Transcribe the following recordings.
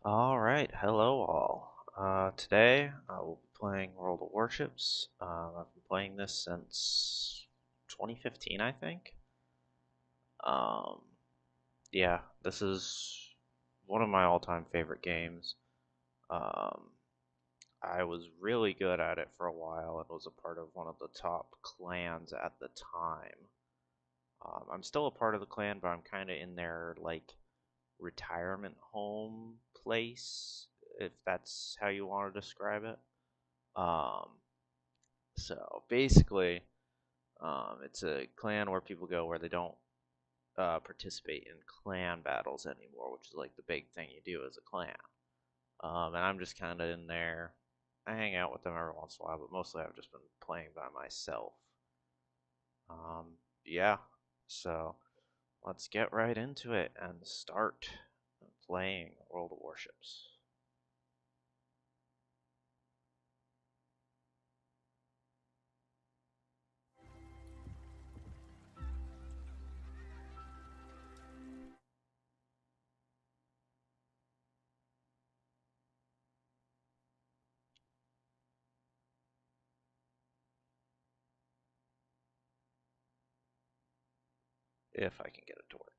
Alright, hello all. Today I will be playing World of Warships. I've been playing this since 2015, I think. Um, yeah, this is one of my all-time favorite games. Um, I was really good at it for a while and was a part of one of the top clans at the time. I'm still a part of the clan, but I'm kind of in their retirement home place, if that's how you want to describe it. Um, so basically, it's a clan where people go where they don't participate in clan battles anymore, which is like the big thing you do as a clan. And I'm just kind of in there. I hang out with them every once in a while, but mostly I've just been playing by myself. Um, yeah, so let's get right into it and start playing World of Warships. If I can get it to work.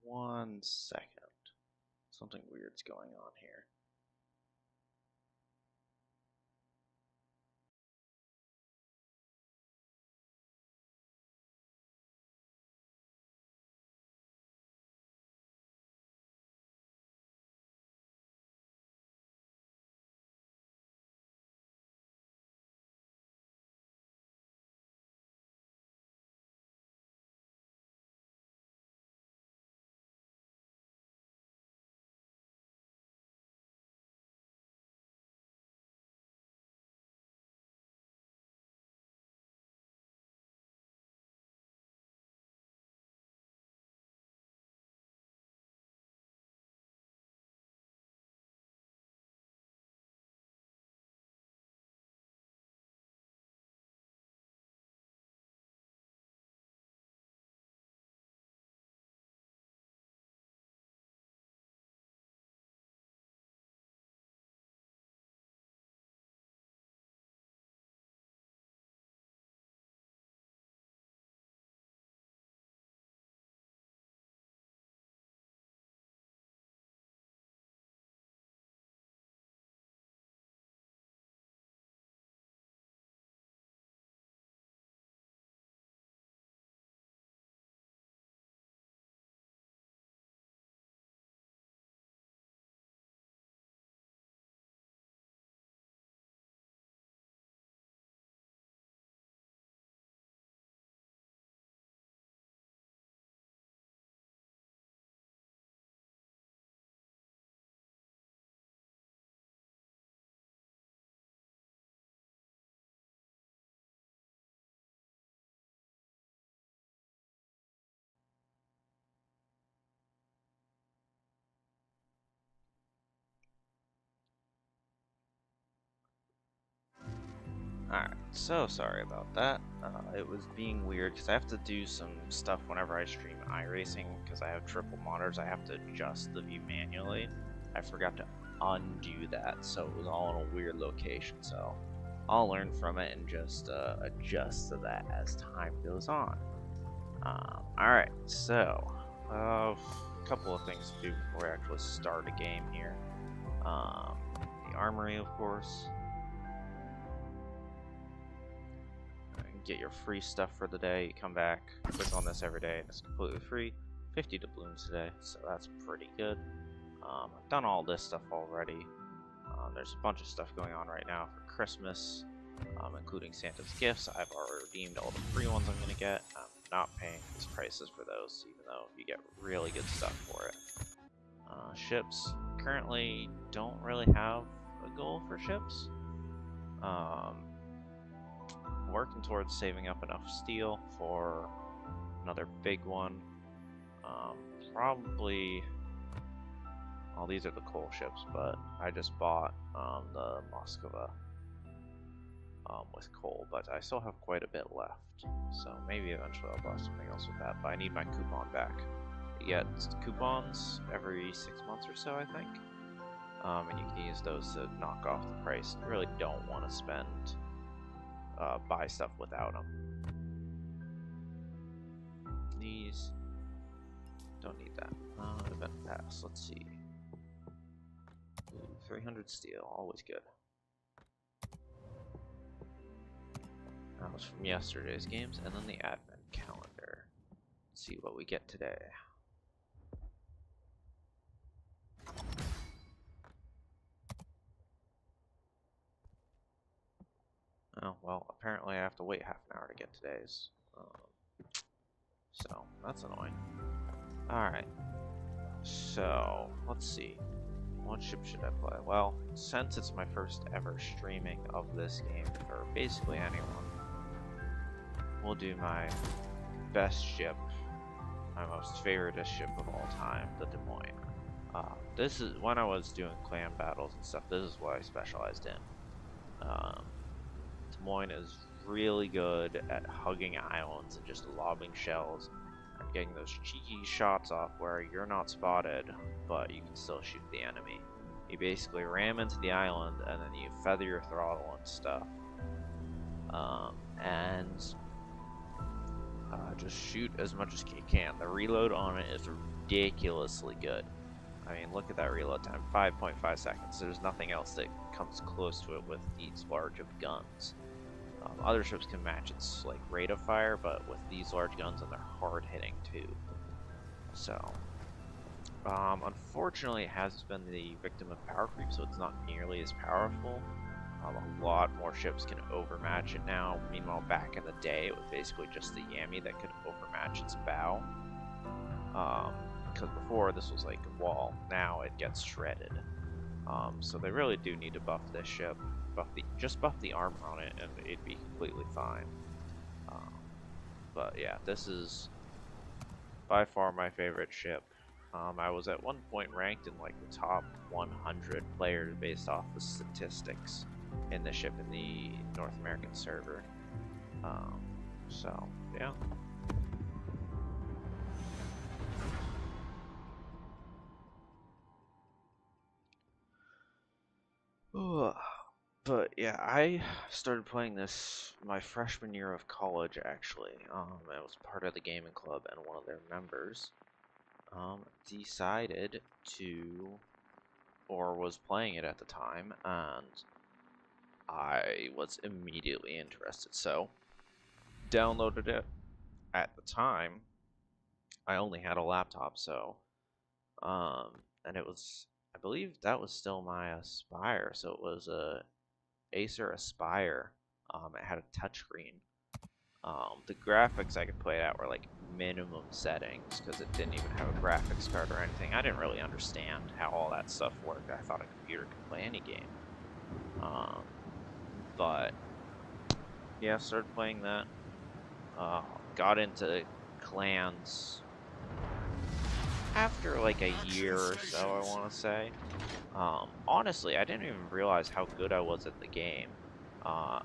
1 second. Something weird's going on here. Alright, so sorry about that. It was being weird because I have to do some stuff whenever I stream iRacing because I have triple monitors. I have to adjust the view manually. I forgot to undo that, so it was all in a weird location. So I'll learn from it and just adjust to that as time goes on. Alright, so a couple of things to do before we actually start a game here. The armory, of course. Get your free stuff for the day. You come back, click on this every day, and it's completely free. 50 doubloons today, so that's pretty good. I've done all this stuff already. There's a bunch of stuff going on right now for Christmas, including Santa's gifts. I've already redeemed all the free ones I'm going to get. I'm not paying these prices for those, even though you get really good stuff for it. Ships currently don't really have a goal for ships. Working towards saving up enough steel for another big one. Probably. Well, these are the coal ships, but I just bought the Moskva with coal, but I still have quite a bit left. So maybe eventually I'll buy something else with that, but I need my coupon back. You get coupons every 6 months or so, I think. And you can use those to knock off the price. You really don't want to buy stuff without them. These don't need that. Event pass, let's see. Ooh, 300 steel, always good. That was from yesterday's games, and then the advent calendar. Let's see what we get today. Oh, well, apparently I have to wait half an hour to get today's. So, that's annoying. Alright. So, let's see. What ship should I play? Well, since it's my first ever streaming of this game for basically anyone, we'll do my best ship, my most favoriteest ship of all time, the Des Moines. This is when I was doing clan battles and stuff. This is what I specialized in. Des Moines is really good at hugging islands and just lobbing shells and getting those cheeky shots off where you're not spotted, but you can still shoot the enemy. You basically ram into the island and then you feather your throttle and stuff, and just shoot as much as you can. The reload on it is ridiculously good. I mean, look at that reload time, 5.5 seconds. There's nothing else that comes close to it with these large of guns. Other ships can match its like rate of fire, but with these large guns, and they're hard hitting too. So, unfortunately, it has been the victim of power creep, so it's not nearly as powerful. A lot more ships can overmatch it now. Meanwhile, back in the day, it was basically just the Yami that could overmatch its bow. Because before this was like a wall, now it gets shredded. So they really do need to buff this ship. Just buff the armor on it, and it'd be completely fine. But yeah, this is by far my favorite ship. I was at one point ranked in like the top 100 players based off the statistics in the ship in the North American server. So yeah. But yeah, I started playing this my freshman year of college, actually. I was part of the gaming club, and one of their members decided to, or was playing it at the time, and I was immediately interested. So, downloaded it. At the time, I only had a laptop, so, and it was, I believe that was still my Aspire, so it was a Acer Aspire. It had a touchscreen. The graphics I could play it at were like minimum settings because it didn't even have a graphics card or anything. I didn't really understand how all that stuff worked. I thought a computer could play any game. But yeah, started playing that. Got into clans after like a year or so, I want to say. Honestly, I didn't even realize how good I was at the game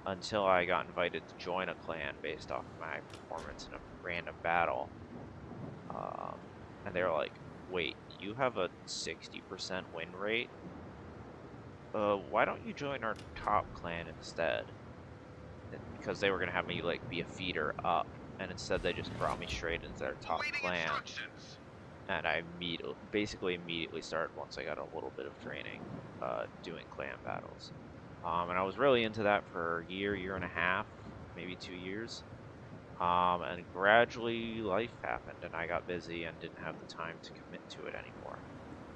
until I got invited to join a clan based off of my performance in a random battle. And they were like, wait, you have a 60% win rate? Why don't you join our top clan instead? Because they were going to have me like be a feeder up, and instead they just brought me straight into their top clan. And I basically immediately started once I got a little bit of training doing clan battles. And I was really into that for a year and a half, maybe 2 years. And gradually life happened and I got busy and didn't have the time to commit to it anymore.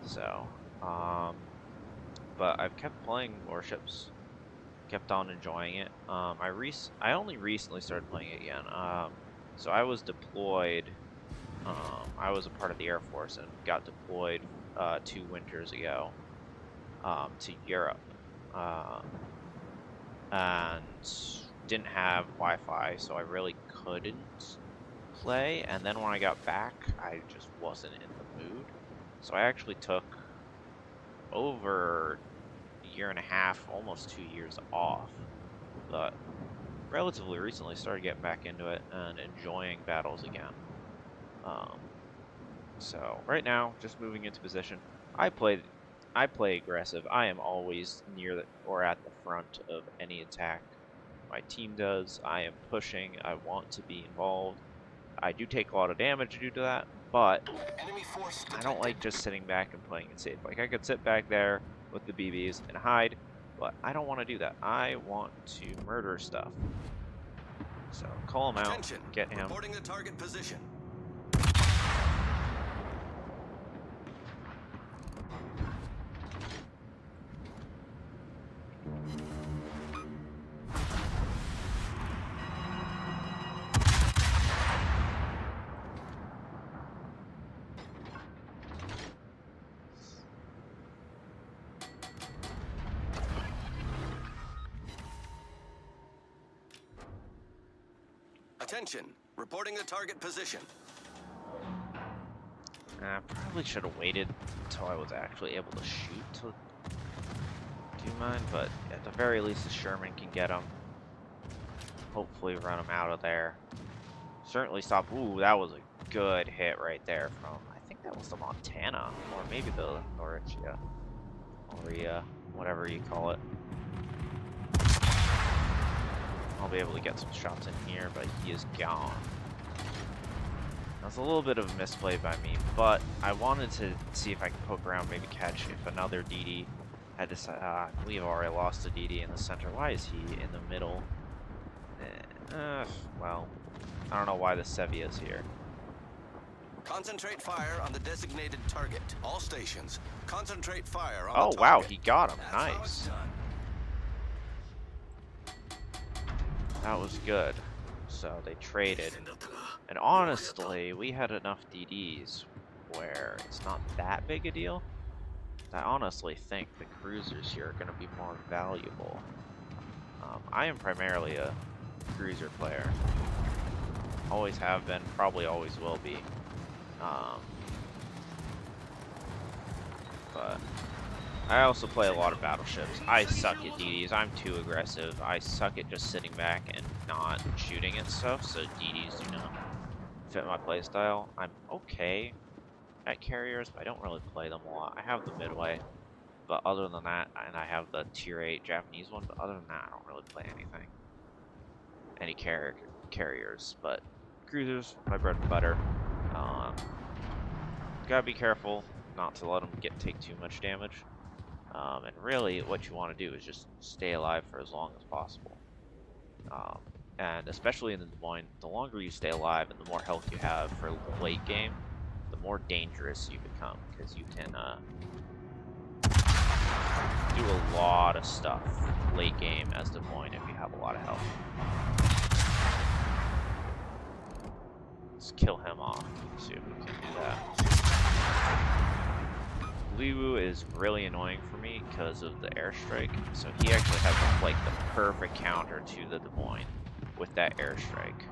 So But I've kept playing Warships, kept on enjoying it. I only recently started playing it again. So I was deployed. I was a part of the Air Force and got deployed 2 winters ago to Europe, and didn't have Wi-Fi, so I really couldn't play. And then when I got back, I just wasn't in the mood. So I actually took over a year and a half, almost 2 years off. But relatively recently started getting back into it and enjoying battles again. Um, so right now, just moving into position. I play aggressive. I am always near the, or at the front of any attack my team does. I am pushing. I want to be involved. I do take a lot of damage due to that, but I don't like just sitting back and playing it safe. Like, I could sit back there with the BBs and hide, but I don't want to do that. I want to murder stuff. So call him out, get him. Reporting the target position. Attention, reporting the target position. I probably should have waited until I was actually able to shoot to do mine, but at the very least the Sherman can get him. Hopefully run him out of there. Certainly stop. Ooh, that was a good hit right there from, I think that was the Montana, or maybe the Norwich, or whatever you call it. I'll be able to get some shots in here, but he is gone. That's a little bit of a misplay by me, but I wanted to see if I could poke around, maybe catch if another DD had decided. We've already lost a DD in the center. Why is he in the middle? Well, I don't know why the Sevi is here. Concentrate fire on the designated target. All stations, concentrate fire on Oh, the wow, target. he got him. That's how Nice. it's done. That was good. So they traded. And honestly, we had enough DDs where it's not that big a deal. I honestly think the cruisers here are going to be more valuable. I am primarily a cruiser player. Always have been, probably always will be. But I also play a lot of battleships. I suck at DDs. I'm too aggressive. I suck at just sitting back and not shooting at stuff, so DDs do not fit my playstyle. I'm okay at carriers, but I don't really play them a lot. I have the Midway, but other than that, and I have the Tier 8 Japanese one, but other than that, I don't really play anything. Any carriers, but cruisers, my bread and butter. Gotta be careful not to let them take too much damage. And really, what you want to do is just stay alive for as long as possible. And especially in the Des Moines, the longer you stay alive and the more health you have for late game, the more dangerous you become, because you can do a lot of stuff late game as Des Moines if you have a lot of health. Let's kill him off. Let's see if we can do that. Liwu is really annoying for me because of the airstrike. So he actually has like the perfect counter to the Des Moines with that airstrike.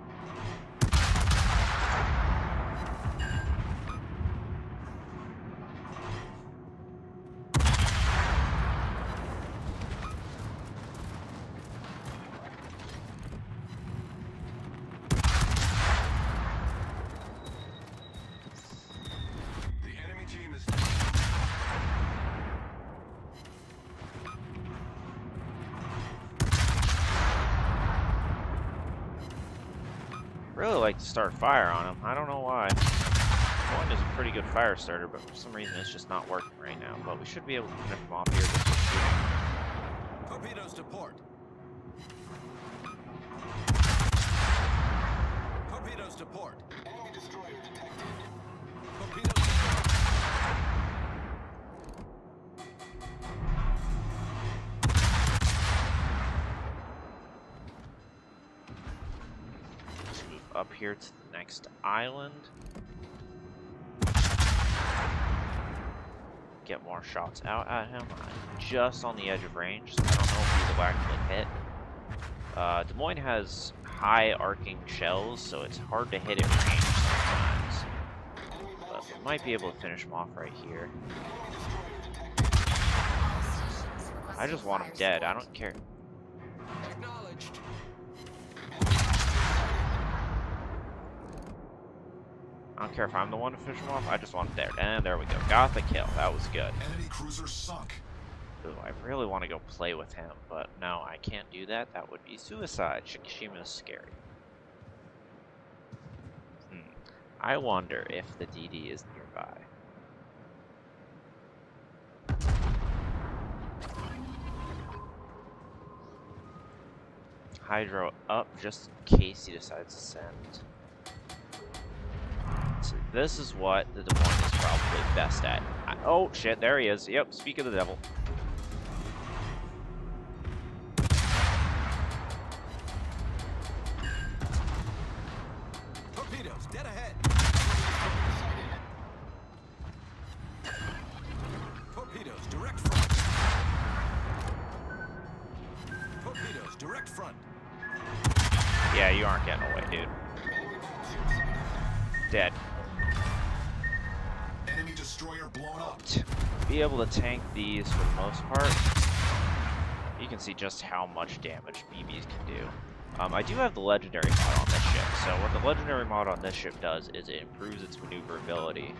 Really like to start fire on him. I don't know why. One is a pretty good fire starter, but for some reason it's just not working right now. But we should be able to finish him off here just with shooting. Torpedoes to port. Torpedoes to port. Enemy destroyer detected. Torpedoes to port. up here to the next island. Get more shots out at him. I'm just on the edge of range, so I don't know if he will actually hit. Des Moines has high arcing shells, so it's hard to hit at range sometimes. But we might be able to finish him off right here. I just want him dead. I don't care. Acknowledged. I don't care if I'm the one to finish him off. I just want him dead. And there we go. Got the kill. That was good. Enemy cruiser sunk. Ooh, I really want to go play with him, but no, I can't do that. That would be suicide. Shikishima is scary. I wonder if the DD is nearby. Hydro up just in case he decides to send. So this is what the Des Moines is probably best at. Oh shit, there he is. Yep, speak of the devil. Torpedoes, dead ahead. Torpedoes, direct front. Torpedoes, direct front. Yeah, you aren't getting away, dude. Dead. Enemy destroyer blown up. Be able to tank these for the most part. You can see just how much damage BBs can do. I do have the legendary mod on this ship. So what the legendary mod on this ship does is it improves its maneuverability.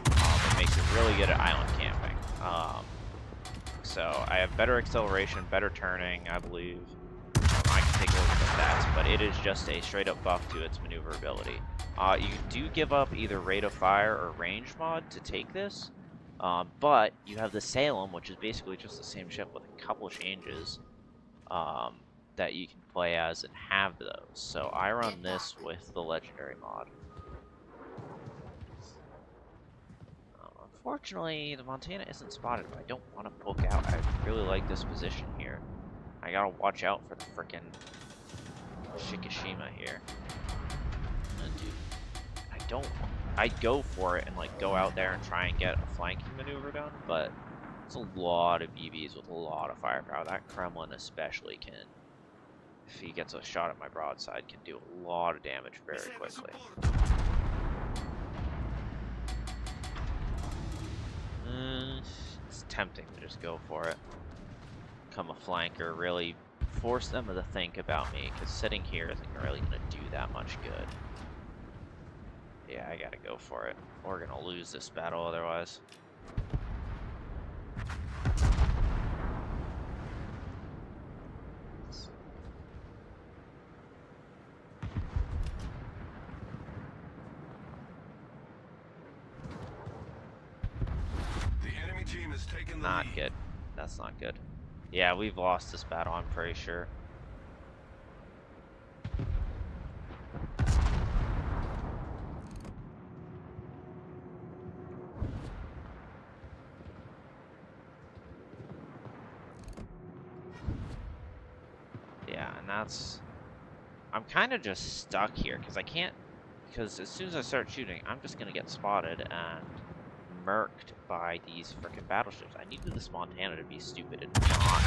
It makes it really good at island camping. So I have better acceleration, better turning, I believe. I can take a look at the stats, but it is just a straight up buff to its maneuverability. You do give up either rate of fire or range mod to take this, but you have the Salem, which is basically just the same ship with a couple changes that you can play as and have those. So I run this with the legendary mod. Unfortunately, the Montana isn't spotted, but I don't want to book out. I really like this position here. I gotta watch out for the frickin' Shikishima here. Dude, I'd go for it and like go out there and try and get a flanking maneuver done, but it's a lot of BBs with a lot of firepower. That Kremlin especially can, if he gets a shot at my broadside, can do a lot of damage very quickly. It's tempting to just go for it. Become a flanker, really force them to think about me, because sitting here isn't really going to do that much good. Yeah, I gotta go for it. We're gonna lose this battle otherwise. The enemy team has taken the Not lead. good. That's not good. Yeah, we've lost this battle, I'm pretty sure. I'm kind of just stuck here because I can't, because as soon as I start shooting, I'm just gonna get spotted and murked by these frickin' battleships. I needed this Montana to be stupid and not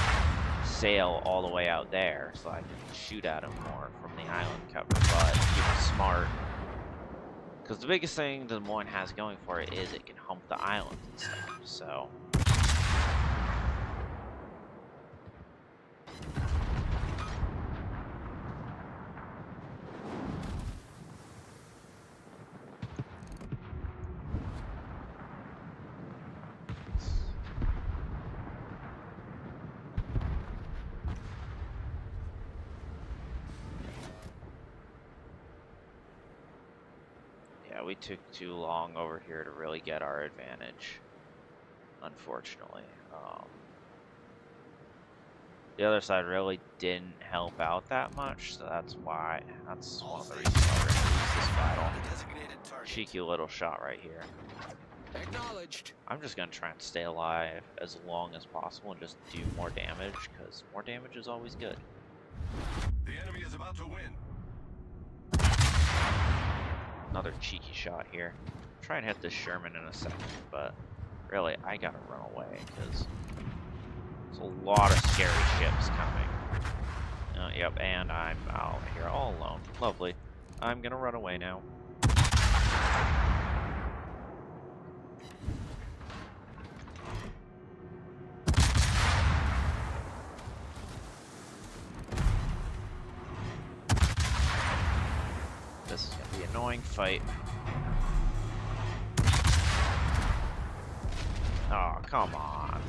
sail all the way out there so I can shoot at him more from the island cover, but he was smart. Because the biggest thing Des Moines has going for it is it can hump the islands and stuff, so. We took too long over here to really get our advantage, unfortunately. The other side really didn't help out that much, so that's why. That's one of the reasons why we're going to lose this battle. Cheeky little shot right here. Acknowledged. I'm just going to try and stay alive as long as possible and just do more damage, because more damage is always good. The enemy is about to win. another cheeky shot here. Try and hit this Sherman in a second, but really, I gotta run away because there's a lot of scary ships coming. Yep, and I'm out here all alone. Lovely. I'm gonna run away now. This is gonna be an annoying fight. Oh, come on.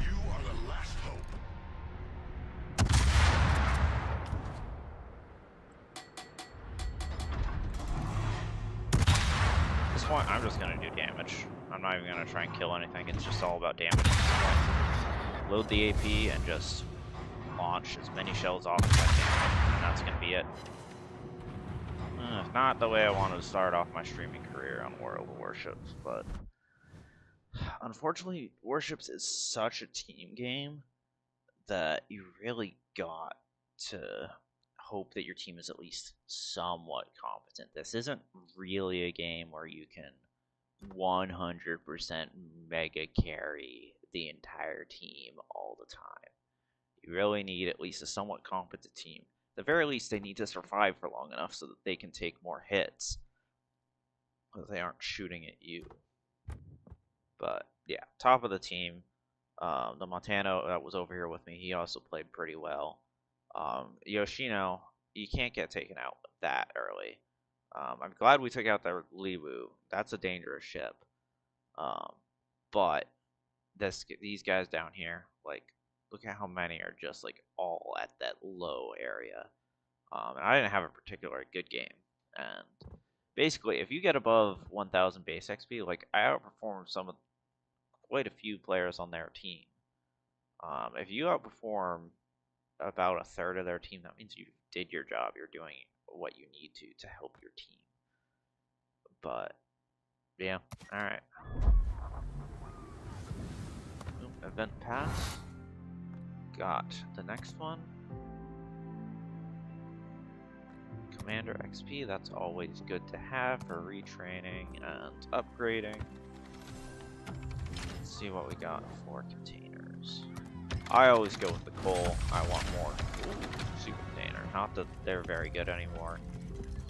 You are the last hope. At this point, I'm just gonna do damage. I'm not even gonna try and kill anything. It's just all about damage at this point. Load the AP and just launch as many shells off as I can, and that's gonna be it. Not the way I wanted to start off my streaming career on World of Warships, but unfortunately, Warships is such a team game that you really got to hope that your team is at least somewhat competent. This isn't really a game where you can 100% mega carry the entire team all the time. You really need at least a somewhat competent team. At the very least, they need to survive for long enough so that they can take more hits, because they aren't shooting at you. But yeah, top of the team. The Montano that was over here with me, he also played pretty well. Yoshino, you can't get taken out that early. I'm glad we took out the Liwu. That's a dangerous ship. But these guys down here, like, look at how many are just like all at that low area. And I didn't have a particularly good game. And basically, if you get above 1,000 base XP, like I outperformed quite a few players on their team. If you outperform about a third of their team, that means you did your job. You're doing what you need to help your team. But yeah, all right. Event pass. Got the next one. Commander XP, that's always good to have for retraining and upgrading. Let's see what we got for containers. I always go with the coal. I want more. Ooh, super container. Not that they're very good anymore.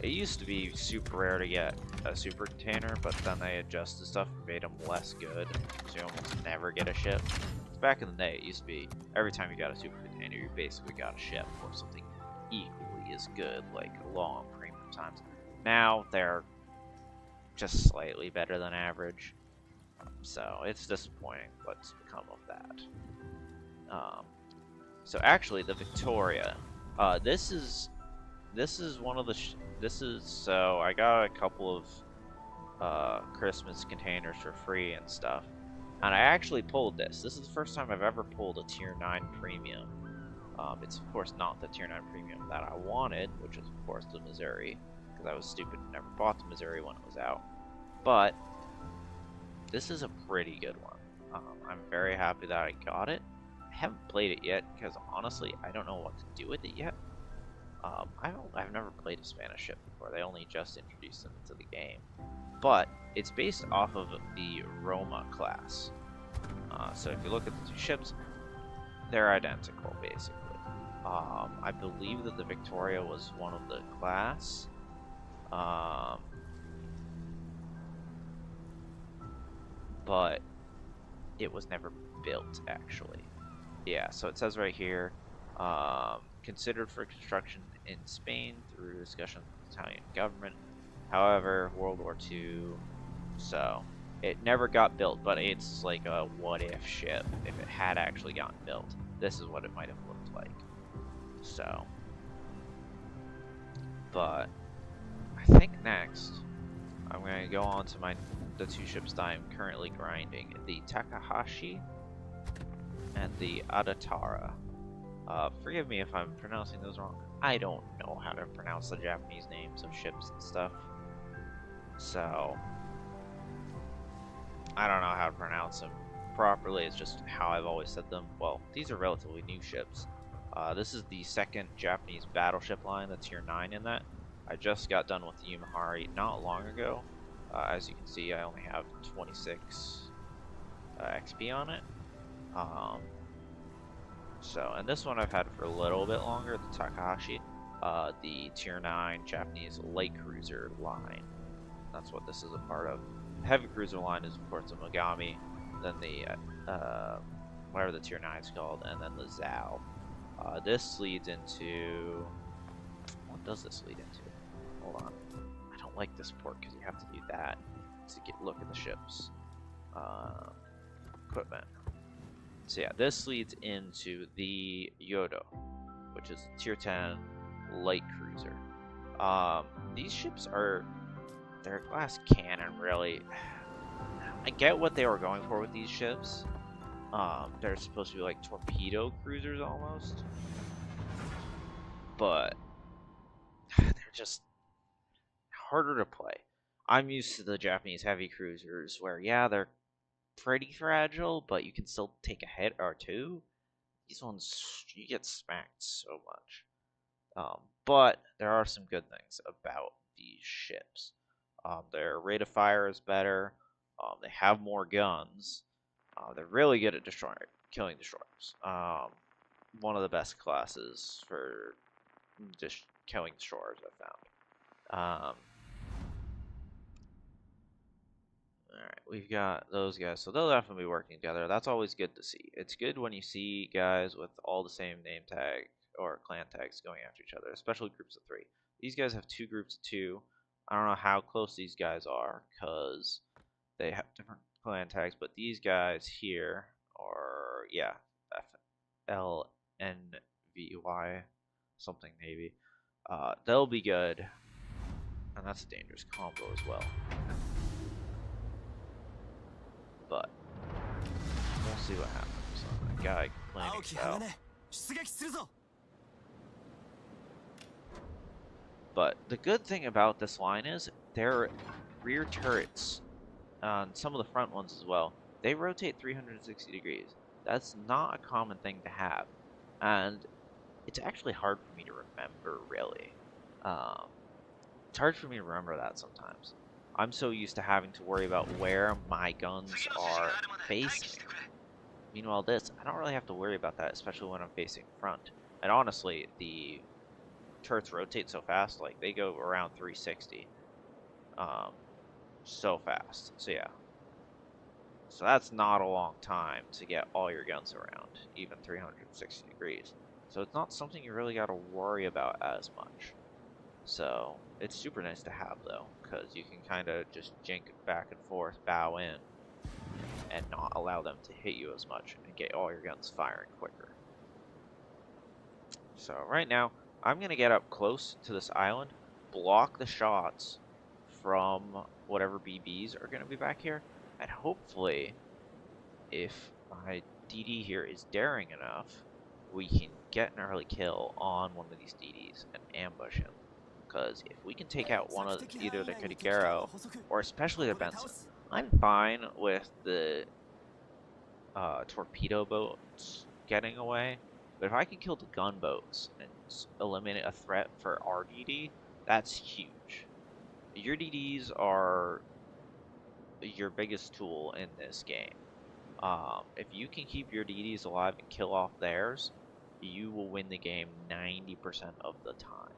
It used to be super rare to get a super container, but then they adjusted stuff and made them less good, so you almost never get a ship. Back in the day, it used to be every time you got a super container, you basically got a ship or something equally as good, like long premium times. Now they're just slightly better than average, so it's disappointing what's become of that. So actually, the Victoria, this is one of the so I got a couple of Christmas containers for free and stuff. And I actually pulled this. This is the first time I've ever pulled a Tier 9 Premium. It's of course not the Tier 9 Premium that I wanted, which is of course the Missouri, because I was stupid and never bought the Missouri when it was out. But this is a pretty good one. I'm very happy that I got it. I haven't played it yet, because honestly, I don't know what to do with it yet. I've never played a Spanish ship before. They only just introduced them into the game. But it's based off of the Roma class. So if you look at the two ships, they're identical, basically. I believe that the Victoria was one of the class. But it was never built, actually. Yeah, so it says right here, considered for construction in Spain through discussion with the Italian government. However, World War II, so It never got built, but it's like a what-if ship. If it had actually gotten built, this is what it might have looked like. So, but I think next I'm going to go on to the two ships that I'm currently grinding, the Takahashi and the Adatara. Forgive me if I'm pronouncing those wrong. I don't know how to pronounce the Japanese names of ships and stuff. So, I don't know how to pronounce them properly. It's just how I've always said them. Well, these are relatively new ships. This is the second Japanese battleship line, the tier 9 in that. I just got done with the Yumahari not long ago. As you can see, I only have 26 XP on it. And this one I've had for a little bit longer, the Takahashi, the tier 9 Japanese light cruiser line. That's what this is a part of. The heavy cruiser line is, of course, the Mogami, then the, whatever the tier 9 is called, and then the Zao. This leads into, what does this lead into? Hold on. I don't like this port because you have to do that to look at the ship's equipment. So yeah, this leads into the Yodo, which is a tier 10 light cruiser. These ships are, they're a glass cannon, really. I get what they were going for with these ships. They're supposed to be like torpedo cruisers almost, but they're just harder to play. I'm used to the Japanese heavy cruisers where, yeah, they're pretty fragile, but you can still take a hit or two. These ones, you get smacked so much. But there are some good things about these ships. Their rate of fire is better. They have more guns. They're really good at killing destroyers. One of the best classes for just killing destroyers I've found. Alright, we've got those guys, so they'll definitely be working together. That's always good to see. It's good when you see guys with all the same name tag or clan tags going after each other, especially groups of 3. These guys have 2 groups of 2. I don't know how close these guys are, because they have different clan tags, but these guys here are, yeah, FLNVY, something maybe. They'll be good, and that's a dangerous combo as well. But we'll see what happens. That guy complaining about. But the good thing about this line is their rear turrets, and some of the front ones as well, they rotate 360 degrees. That's not a common thing to have, and it's actually hard for me to remember, really. It's hard for me to remember that sometimes. I'm so used to having to worry about where my guns are facing. Meanwhile, this, I don't really have to worry about that, especially when I'm facing front. And honestly, the turrets rotate so fast, like they go around 360. So fast. So yeah. So that's not a long time to get all your guns around, even 360 degrees. So it's not something you really got to worry about as much. So it's super nice to have, though, because you can kind of just jink back and forth, bow in, and not allow them to hit you as much and get all your guns firing quicker. So right now, I'm going to get up close to this island, block the shots from whatever BBs are going to be back here, and hopefully, if my DD here is daring enough, we can get an early kill on one of these DDs and ambush him. Because if we can take out one of either the Kadigero or especially the Benson, I'm fine with the torpedo boats getting away. But if I can kill the gunboats and eliminate a threat for our DD, that's huge. Your DDs are your biggest tool in this game. If you can keep your DDs alive and kill off theirs, you will win the game 90% of the time.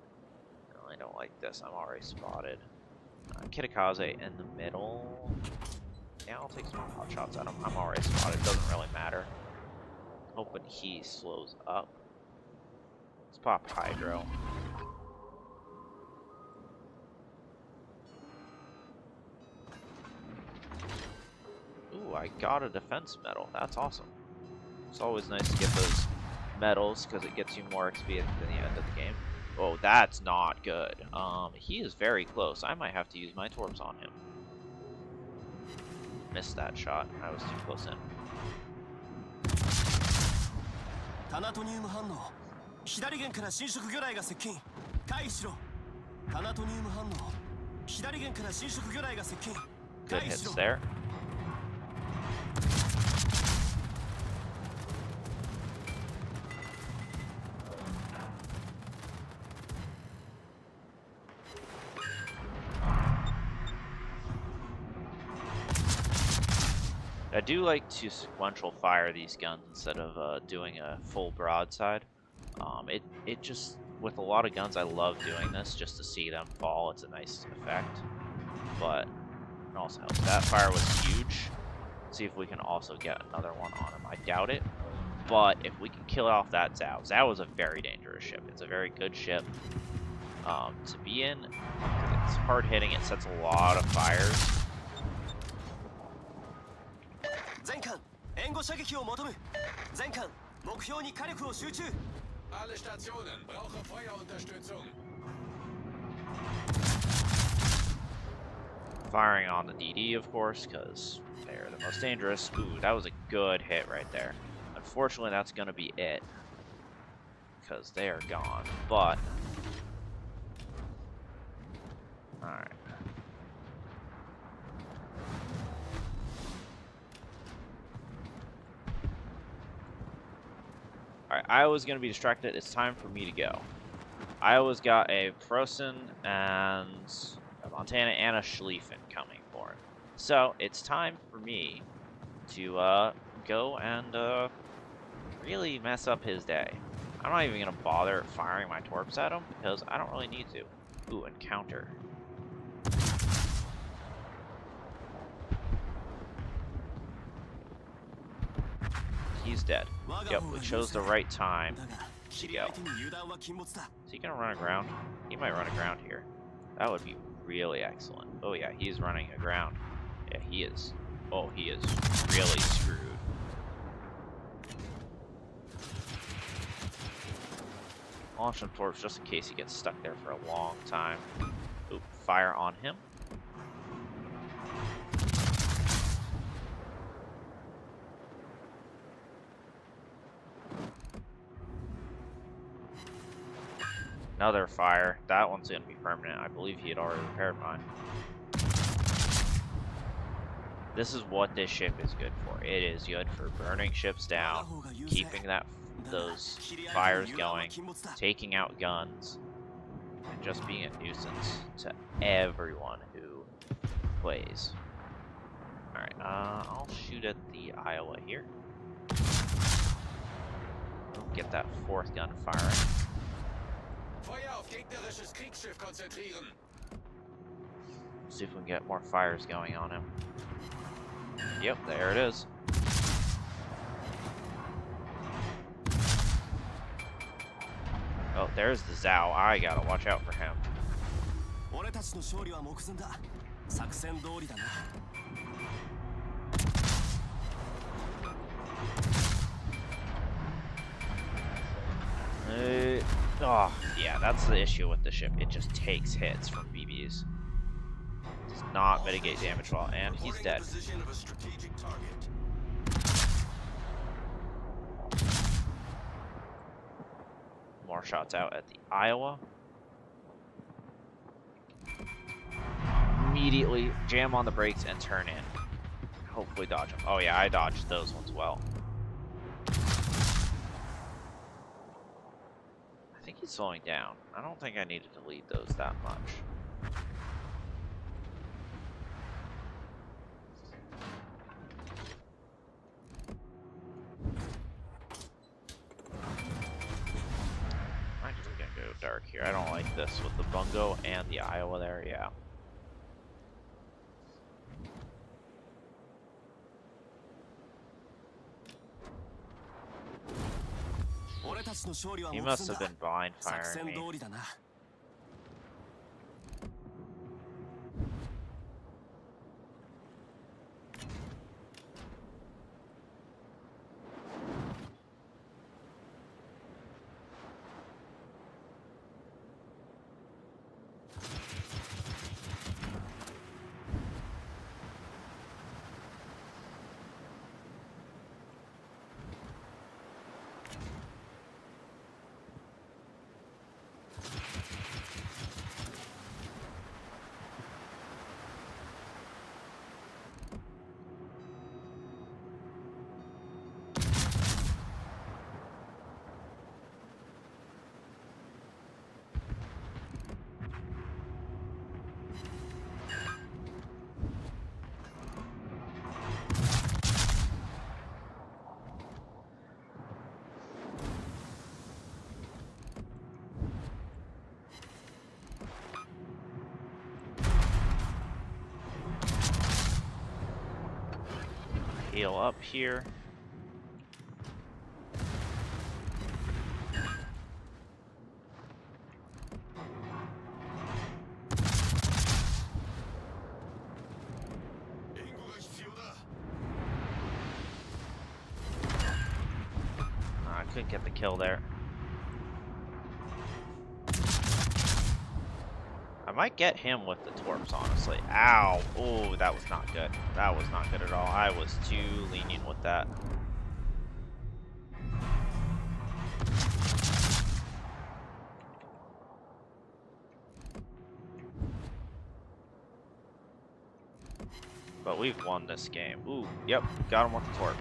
I don't like this. I'm already spotted. Kitakaze in the middle. Yeah, I'll take some pot shots at him. I'm already spotted. Doesn't really matter. Hoping he slows up. Let's pop Hydro. I got a defense medal. That's awesome. It's always nice to get those medals because it gets you more XP at the end of the game. Oh, that's not good. He is very close. I might have to use my torps on him. Missed that shot. I was too close in. タナトニウム反応左舷から侵食魚雷が接近回避しろタナトニウム反応左舷から侵食魚雷が接近 Good 回避し hits ろ there. I do like to sequential fire these guns instead of doing a full broadside. It just, with a lot of guns, I love doing this just to see them fall. It's a nice effect, but it also helps. That fire was huge. Let's see if we can also get another one on him. I doubt it, but if we can kill off that Zao. Zao is a very dangerous ship. It's a very good ship to be in. It's hard hitting. It sets a lot of fires. 全艦援護射撃を求む全艦目標に火力を集中 Alle Stationen brauche Feuerunterstützung. Firing on the DD, of course, because they're the most dangerous. Ooh, that was a good hit right there. Unfortunately, that's going to be it, because they are gone, but... Alright. Alright, Iowa's going to be distracted. It's time for me to go. Iowa's got a Frozen and a Montana and a Schlieffen coming for him. So, it's time for me to go and really mess up his day. I'm not even going to bother firing my torps at him because I don't really need to. Ooh, encounter. He's dead. Yep, we chose the right time to go. Is he gonna run aground? He might run aground here. That would be really excellent. Oh yeah, he's running aground. Yeah, he is. Oh, he is really screwed. Launch some torps just in case he gets stuck there for a long time. Oop, fire on him. Another fire. That one's going to be permanent. I believe he had already repaired mine. This is what this ship is good for. It is good for burning ships down, keeping those fires going, taking out guns, and just being a nuisance to everyone who plays. Alright, I'll shoot at the Iowa here. Get that fourth gun firing. Feuer auf gegnerisches Kriegsschiff konzentrieren. See if we can get more fires going on him. Yep, there it is. Oh, there's the Zao. I gotta watch out for him. 俺たちの勝利は目前だ作戦通りだな Oh, yeah, that's the issue with the ship. It just takes hits from BBs. Does not mitigate damage well, and he's dead. Position of a strategic target. More shots out at the Iowa. Immediately jam on the brakes and turn in. Hopefully dodge them. Oh yeah, I dodged those ones well. I think he's slowing down. I don't think I needed to lead those that much. I'm just gonna go dark here. I don't like this with the Bungo and the Iowa there, yeah. He must have been blind firing me. heal up here. I couldn't get the kill there. I might get him with the torps, honestly. Ow! Oh, that was not good. That was not good at all. I was too lenient with that. But we've won this game. Ooh, yep, got him with the torp.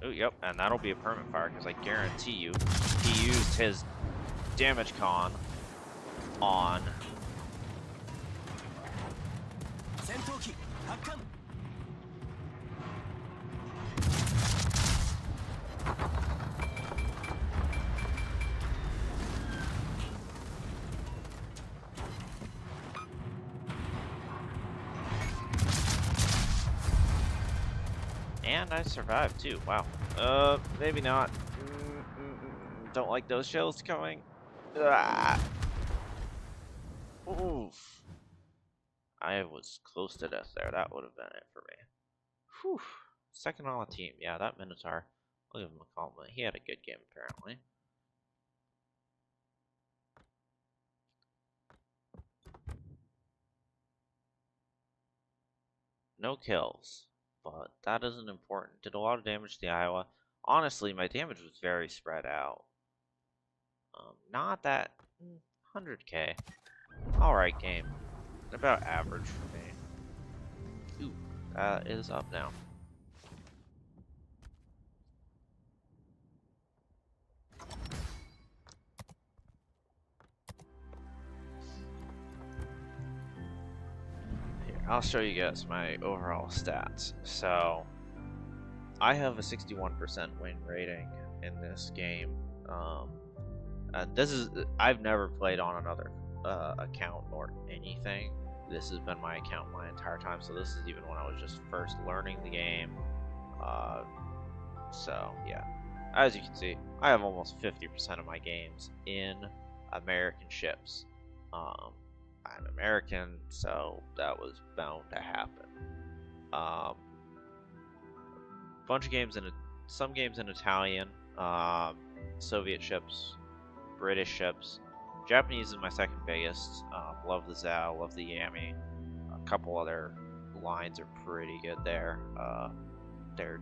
Ooh, yep, and that'll be a permanent fire, because I guarantee you, he used his damage con on... 戦闘機発艦 And I survived too. Wow. Maybe not. Don't like those shells coming. Ah. Oof. I was close to death there. That would have been it for me. Whew. Second on the team. Yeah, that Minotaur. I'll give him a compliment. He had a good game apparently. No kills. But that isn't important. Did a lot of damage to the Iowa. Honestly, my damage was very spread out. Not that 100k. Alright game. About average for me. Ooh, that is up now. Here, I'll show you guys my overall stats. So, I have a 61% win rating in this game. I've never played on another account or anything. This has been my account my entire time, so this is even when I was just first learning the game. So yeah, as you can see, I have almost 50% of my games in American ships. I'm American, so that was bound to happen. Bunch of games some games in Italian, Soviet ships, British ships. Japanese is my second biggest. Love the Zao, love the Yami. A couple other lines are pretty good there. Their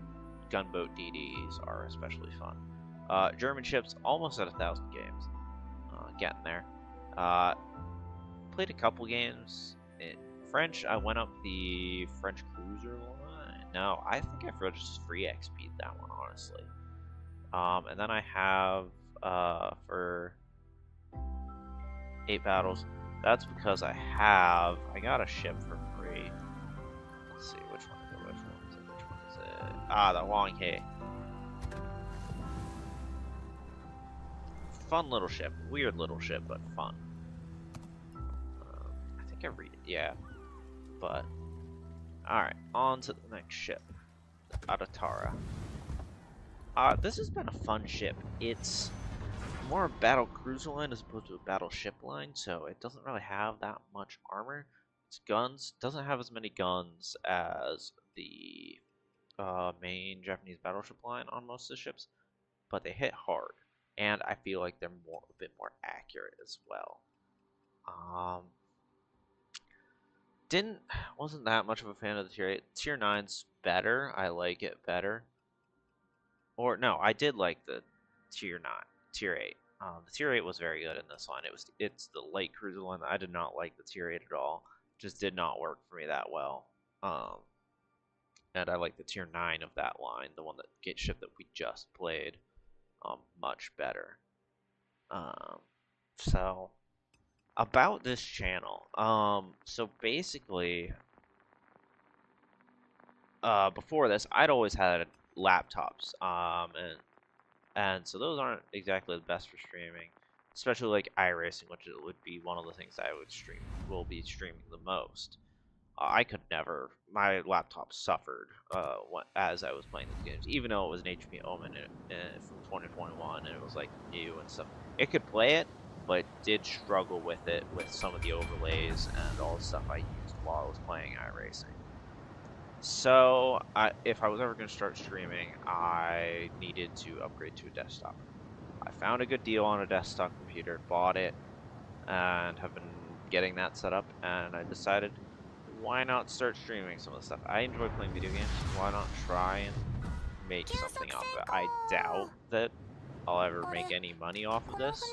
gunboat DDs are especially fun. German ships, almost at 1,000 games. Getting there. Played a couple games. In French, I went up the French cruiser line. No, I think I just free XP'd that one, honestly. And then I have, for 8 battles, that's because I got a ship for free. Let's see, which one is it, which one is it? Ah, the Wang He. Fun little ship, weird little ship, but fun. I think I read it, yeah. But, alright, on to the next ship. Adatara. This has been a fun ship. It's more a battle cruiser line as opposed to a battleship line, so it doesn't really have that much armor. Its guns doesn't have as many guns as the main Japanese battleship line on most of the ships, but they hit hard, and I feel like they're a bit more accurate as well. Wasn't that much of a fan of the tier 8. Tier 9's better. I like it better. Or no, I did like the tier 8. The tier 8 was very good in this line. It's the light cruiser line. I did not like the tier 8 at all. Just did not work for me that well. And I like the tier 9 of that line, the one that ship that we just played, much better. So about this channel. So basically, before this, I'd always had laptops, and so those aren't exactly the best for streaming. especially like iRacing, which would be one of the things I would will be streaming the most. I could never. My laptop suffered as I was playing these games, even though it was an HP Omen from 2021 and it was like new and stuff. It could play it, but did struggle with it with some of the overlays and all the stuff I used while I was playing iRacing. So, if I was ever going to start streaming, I needed to upgrade to a desktop. I found a good deal on a desktop computer, bought it, and have been getting that set up, and I decided, why not start streaming some of the stuff? I enjoy playing video games, why not try and make something off of it? I doubt that I'll ever make any money off of this.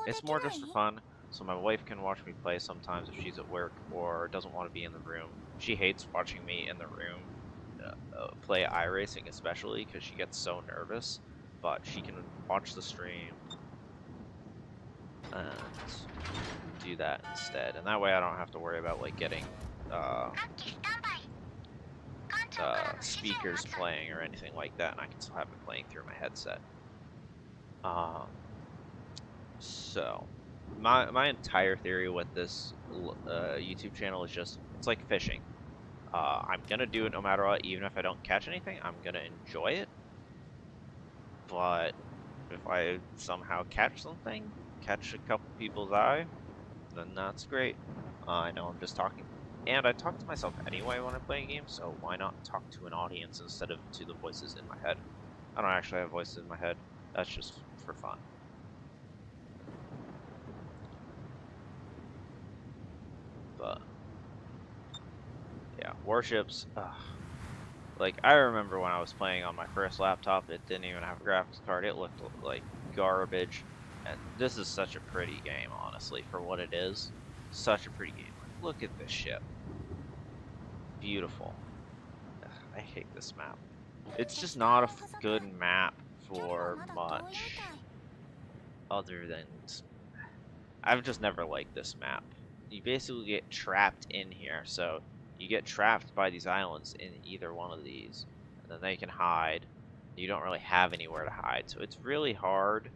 It's more just for fun, so my wife can watch me play sometimes if she's at work or doesn't want to be in the room. She hates watching me in the room play iRacing, especially because she gets so nervous, but she can watch the stream and do that instead, and that way I don't have to worry about like getting speakers playing or anything like that, and I can still have it playing through my headset. So my entire theory with this YouTube channel is just, it's like fishing. I'm gonna do it no matter what, even if I don't catch anything. I'm gonna enjoy it, but if I somehow catch something, catch a couple people's eye, then that's great. I know I'm just talking, and I talk to myself anyway when I'm playing games, so why not talk to an audience instead of to the voices in my head? I don't actually have voices in my head, that's just for fun. But yeah, Warships, like, I remember when I was playing on my first laptop, it didn't even have a graphics card, it looked like garbage. And this is such a pretty game, honestly, for what it is. Such a pretty game. Like, look at this ship. Beautiful. Ugh, I hate this map. It's just not a good map for much other than... I've just never liked this map. You basically get trapped in here, so you get trapped by these islands in either one of these, and then they can hide. You don't really have anywhere to hide, so it's really hard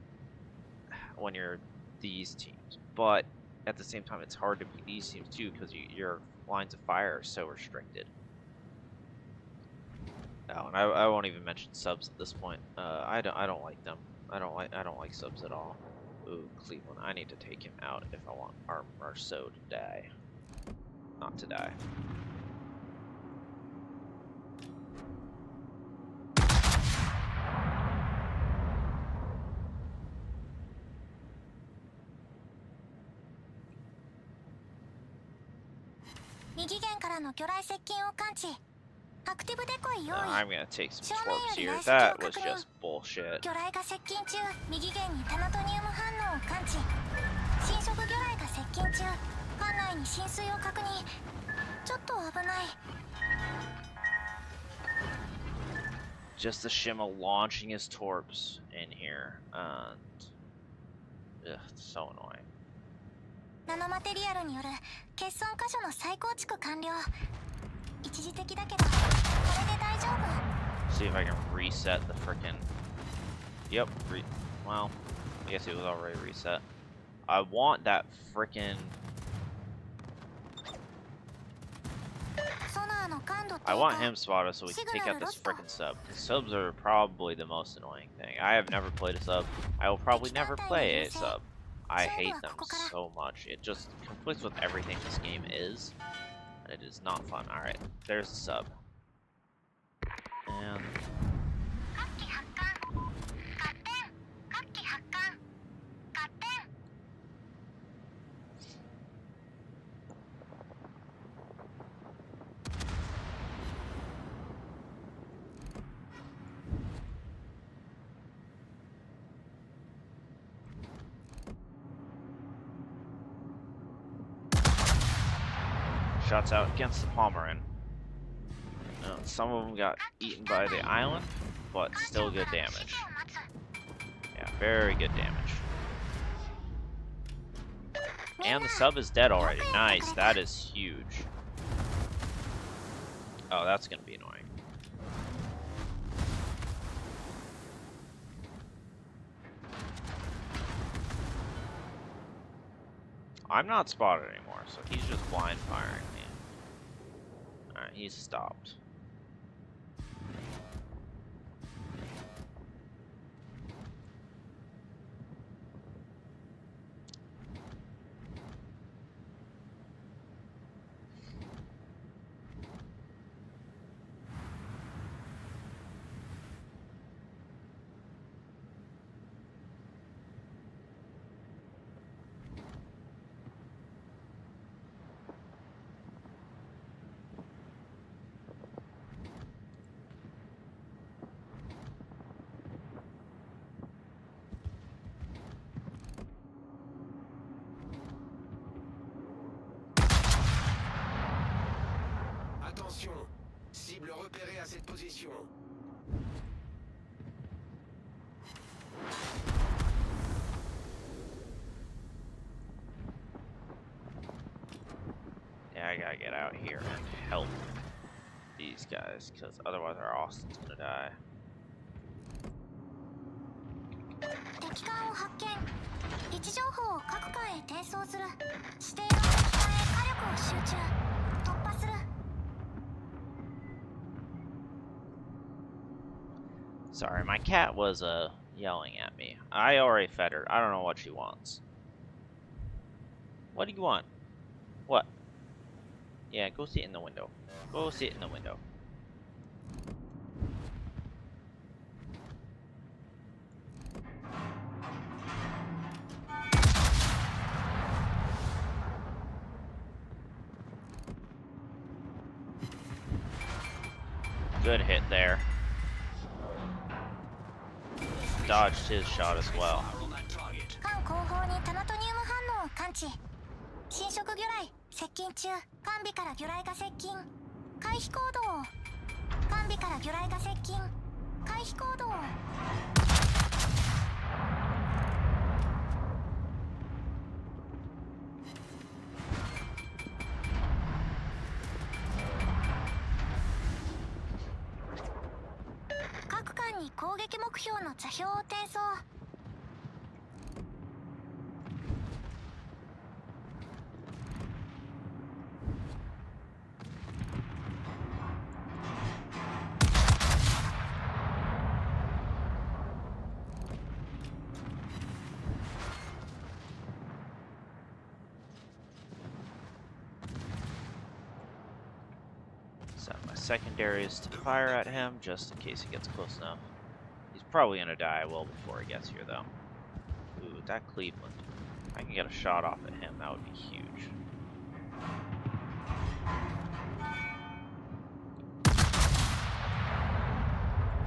when you're these teams, but at the same time it's hard to beat these teams too because your lines of fire are so restricted. Oh, and I won't even mention subs at this point. I don't like them. I don't like subs at all. Ooh, Cleveland, I need to take him out if I want Armor So to die. Not to die. I'm gonna take some torps here. That was just bullshit. Just the Shima launching his torps in here, and ugh, it's so annoying. See if I can reset the frickin'. Yep, well, I guess it was already reset. I want that frickin'. I want him spotted so we can take out this frickin' sub. The subs are probably the most annoying thing. I have never played a sub. I will probably never play a sub. I hate them so much. It just conflicts with everything this game is. And it is not fun. Alright, there's the sub. And shots out against the Palmerin. Some of them got eaten by the island, but still good damage. Yeah, very good damage. And the sub is dead already. Nice, that is huge. Oh, that's gonna be annoying. I'm not spotted anymore, so he's just blind firing me. Alright, he's stopped. Attention, cible repérée à cette position. Yeah, I gotta get out here and help these guys, because otherwise our Austin's gonna die. 敵艦を発見。位置情報を各艦へ転送する。指定の敵艦へ火力を集中。突破する。Sorry, my cat was yelling at me. I already fed her. I don't know what she wants. What do you want? What? Yeah, go sit in the window. Go sit in the window. Good hit there. Dodged his shot as well. 艦後方にタナトニウム反応を感知。侵食魚雷接近中。艦尾から魚雷が接近。回避行動。艦尾から魚雷が接近。回避行動。各艦に攻撃目標の座標を転送。Set my secondaries to fire at him, just in case he gets close enough. He's probably gonna die well before he gets here, though. Ooh, that Cleveland. If I can get a shot off at him, that would be huge.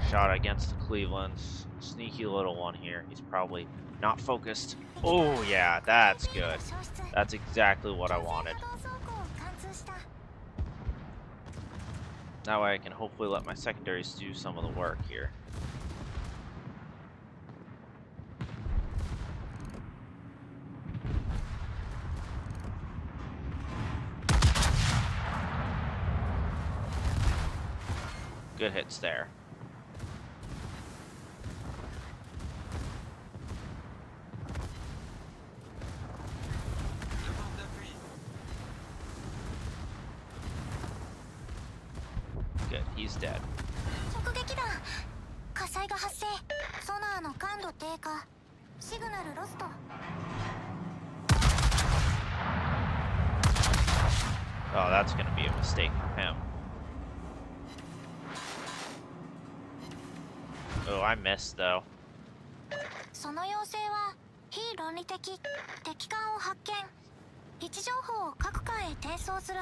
Shot against the Clevelands. Sneaky little one here. He's probably not focused. Oh, yeah, that's good. That's exactly what I wanted. That way I can hopefully let my secondaries do some of the work here. Good hits there. Good, he's dead. 直撃弾。火災が発生。ソナーの感度低下。シグナルロスト。 Oh, that's gonna be a mistake from him. Oh, I missed though. その要請は非論理的。敵艦を発見。位置情報を各艦へ転送する。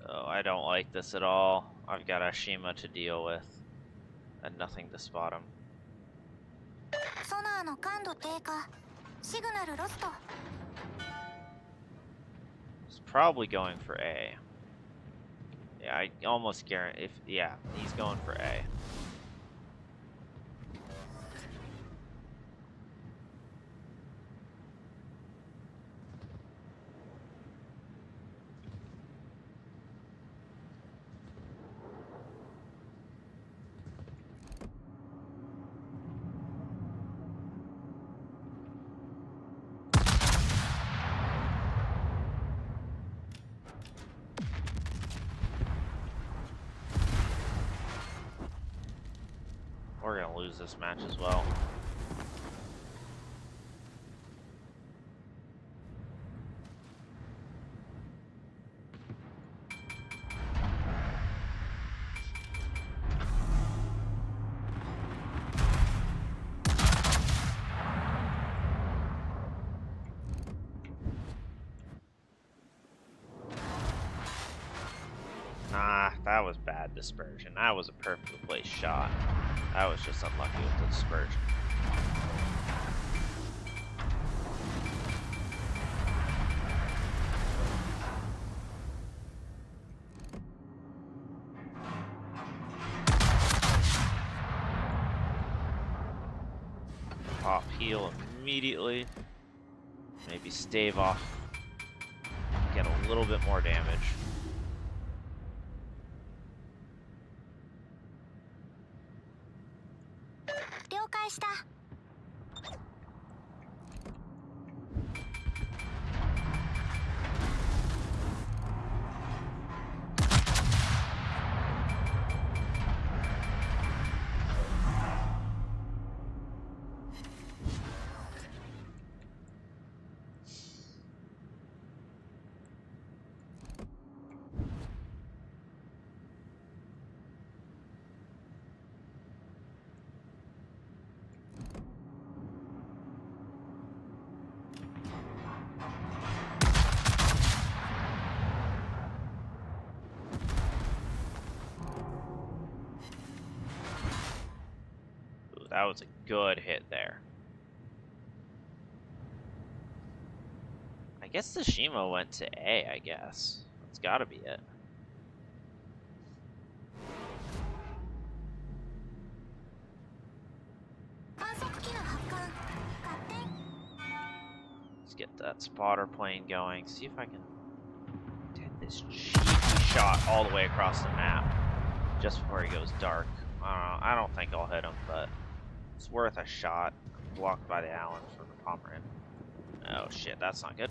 Oh, I don't like this at all. I've got Ashima to deal with, and nothing to spot him. の感度低下。シグナルロスト。 He's probably going for A. Yeah, I almost guarantee. Yeah, he's going for A. We're gonna lose this match as well. Nah, that was bad dispersion. That was a perfectly placed shot. I was just unlucky with the dispersion. Pop heal immediately. Maybe stave off. Get a little bit more damage. 了解した。 Ooh, that was a good hit there. I guess Tsushima went to A, I guess. That's gotta be it. Let's get that spotter plane going. See if I can get this cheeky shot all the way across the map just before he goes dark. I don't think I'll hit him, but it's worth a shot. Blocked by the Allen from the Pomeranian. Oh shit, that's not good.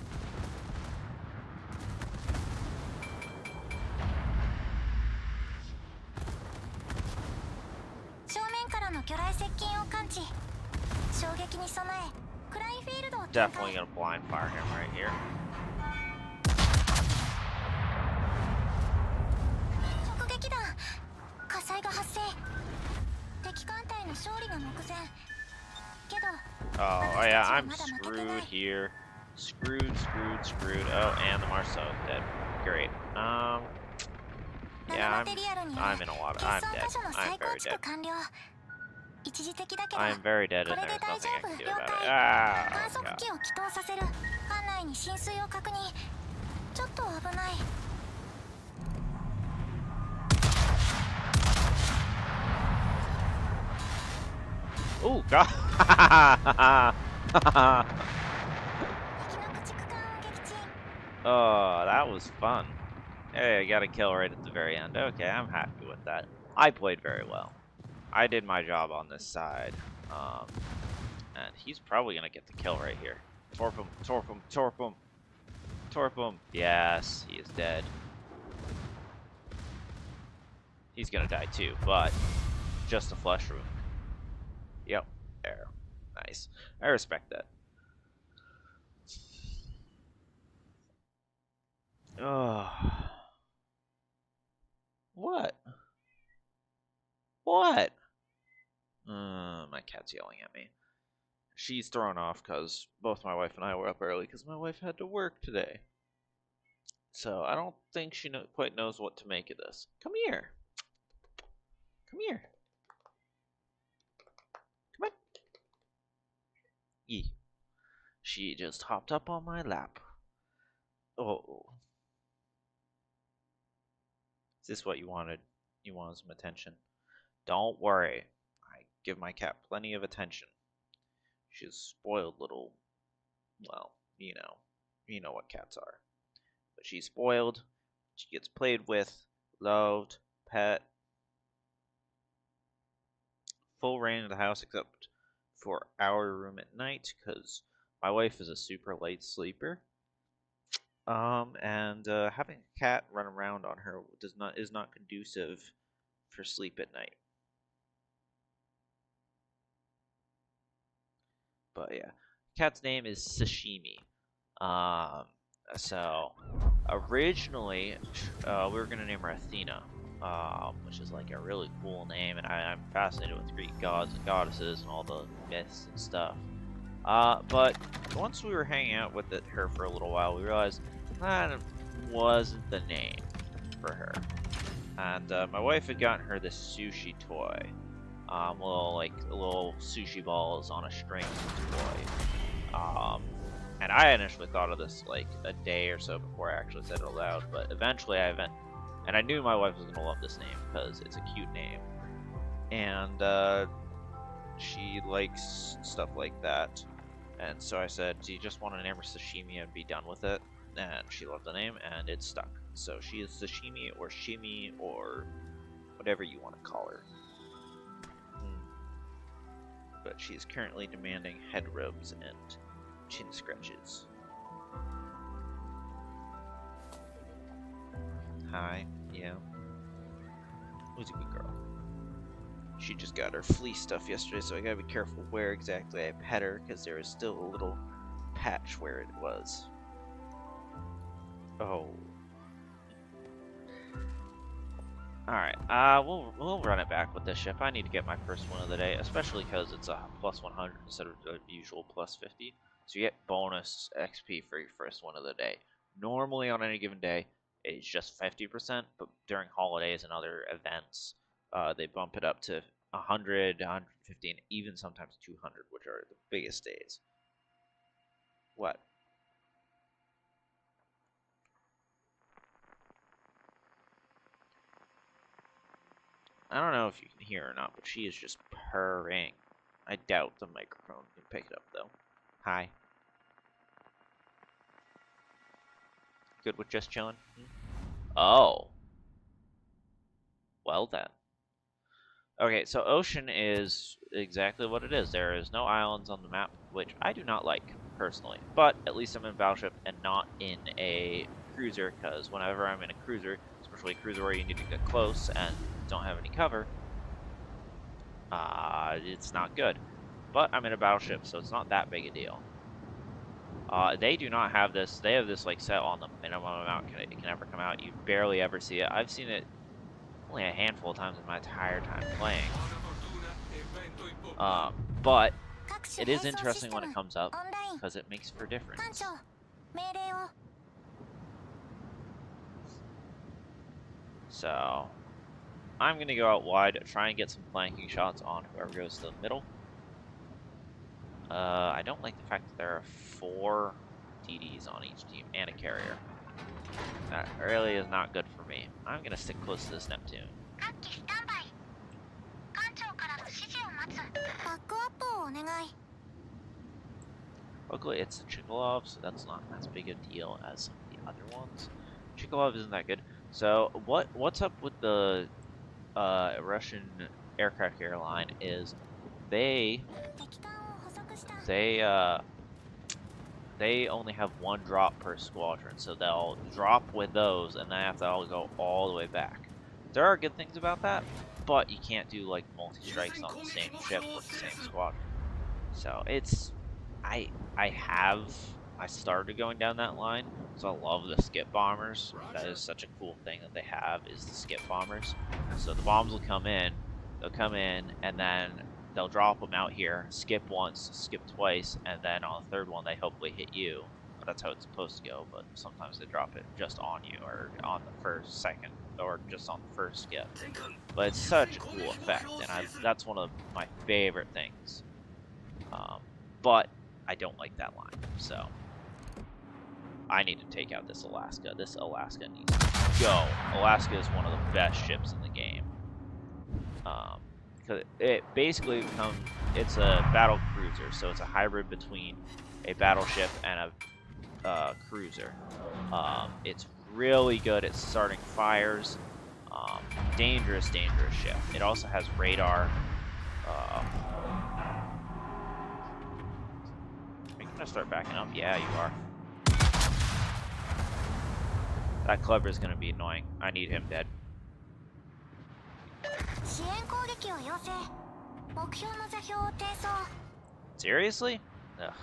Definitely gonna blind fire him right here. Oh yeah, I'm screwed here. Screwed. Oh, and the Marceau dead. Great. Yeah, I'm in a lot of. I'm dead. I'm very dead. I am very dead, and there's nothing I can do about it. Ah, oh god. Oh, that was fun. Hey, I got a kill right at the very end. Okay, I'm happy with that. I played very well. I did my job on this side. And he's probably gonna get the kill right here. Torp him. Yes, he is dead. He's gonna die too, but just a flesh wound. Yep, there. Nice. I respect that. Oh. What? What? My cat's yelling at me. She's thrown off because both my wife and I were up early because my wife had to work today. So I don't think she quite knows what to make of this. Come here. Come here. Come on. Yee. She just hopped up on my lap. Oh. Is this what you wanted? You wanted some attention. Don't worry. I give my cat plenty of attention. She's a spoiled little, well, you know what cats are. But she's spoiled. She gets played with, loved, pet, full reign of the house except for our room at night because my wife is a super light sleeper. And having a cat run around on her is not conducive for sleep at night. But yeah, cat's name is Sashimi. Um, so originally we were gonna name her Athena, which is like a really cool name, and I'm fascinated with Greek gods and goddesses and all the myths and stuff. But once we were hanging out with her for a little while, we realized that wasn't the name for her. And my wife had gotten her this sushi toy, little sushi balls on a string toy. And I initially thought of this like a day or so before I actually said it aloud, but eventually and I knew my wife was gonna love this name because it's a cute name, and she likes stuff like that. And so I said, do you just want to name her Sashimi and be done with it? And she loved the name, and it stuck. So she is Sashimi or Shimi or whatever you want to call her. But she is currently demanding head rubs and chin scratches. Hi, yeah. Who's a good girl? She just got her flea stuff yesterday, so I gotta be careful where exactly I pet her, because there is still a little patch where it was. Oh. Alright, we'll run it back with this ship. I need to get my first win of the day, especially because it's a plus 100 instead of the usual plus 50. So you get bonus XP for your first win of the day. Normally on any given day, it's just 50%, but during holidays and other events, they bump it up to 100, 150, and even sometimes 200, which are the biggest days. What? I don't know if you can hear or not, but she is just purring. I doubt the microphone can pick it up, though. Hi. Good with just chilling? Oh. Well then. Okay, so ocean is exactly what it is. There is no islands on the map, which I do not like, personally. But at least I'm in a battleship and not in a cruiser, because whenever I'm in a cruiser, especially a cruiser where you need to get close and don't have any cover, it's not good. But I'm in a battleship, so it's not that big a deal. They do not have this. They have this like set on the minimum amount it can ever come out. You barely ever see it. I've seen it only a handful of times in my entire time playing. But it is interesting when it comes up because it makes for difference. So I'm gonna go out wide, try and get some flanking shots on whoever goes to the middle. I don't like the fact that there are 4 DDs on each team and a carrier. That really is not good for me. I'm gonna stick close to this Neptune. Luckily, it's a Chikov, so that's not as big a deal as some of the other ones. Chikov isn't that good. So what's up with the Russian aircraft airline is they only have 1 drop per squadron, so they'll drop with those, and then have to all go all the way back. There are good things about that, but you can't do like multi-strikes on the same ship with the same squadron. So it's I started going down that line, so I love the skip bombers. That is such a cool thing that they have, is the skip bombers. So the bombs will come in, and then they'll drop them out here, skip once, skip twice, and then on the 3rd one they hopefully hit you. But that's how it's supposed to go, but sometimes they drop it just on you, or on the 1st, 2nd, or just on the 1st skip. But it's such a cool effect, and that's one of my favorite things. But I don't like that line. So I need to take out this Alaska. This Alaska needs to go. Alaska is one of the best ships in the game. Because it basically becomes, it's a battle cruiser, so it's a hybrid between a battleship and a cruiser. It's really good at starting fires. Dangerous ship. It also has radar. Are you gonna start backing up? Yeah, you are. That Clever is gonna be annoying. I need him dead. 支援攻撃を要請。目標の座標を転送。 Seriously? Ugh.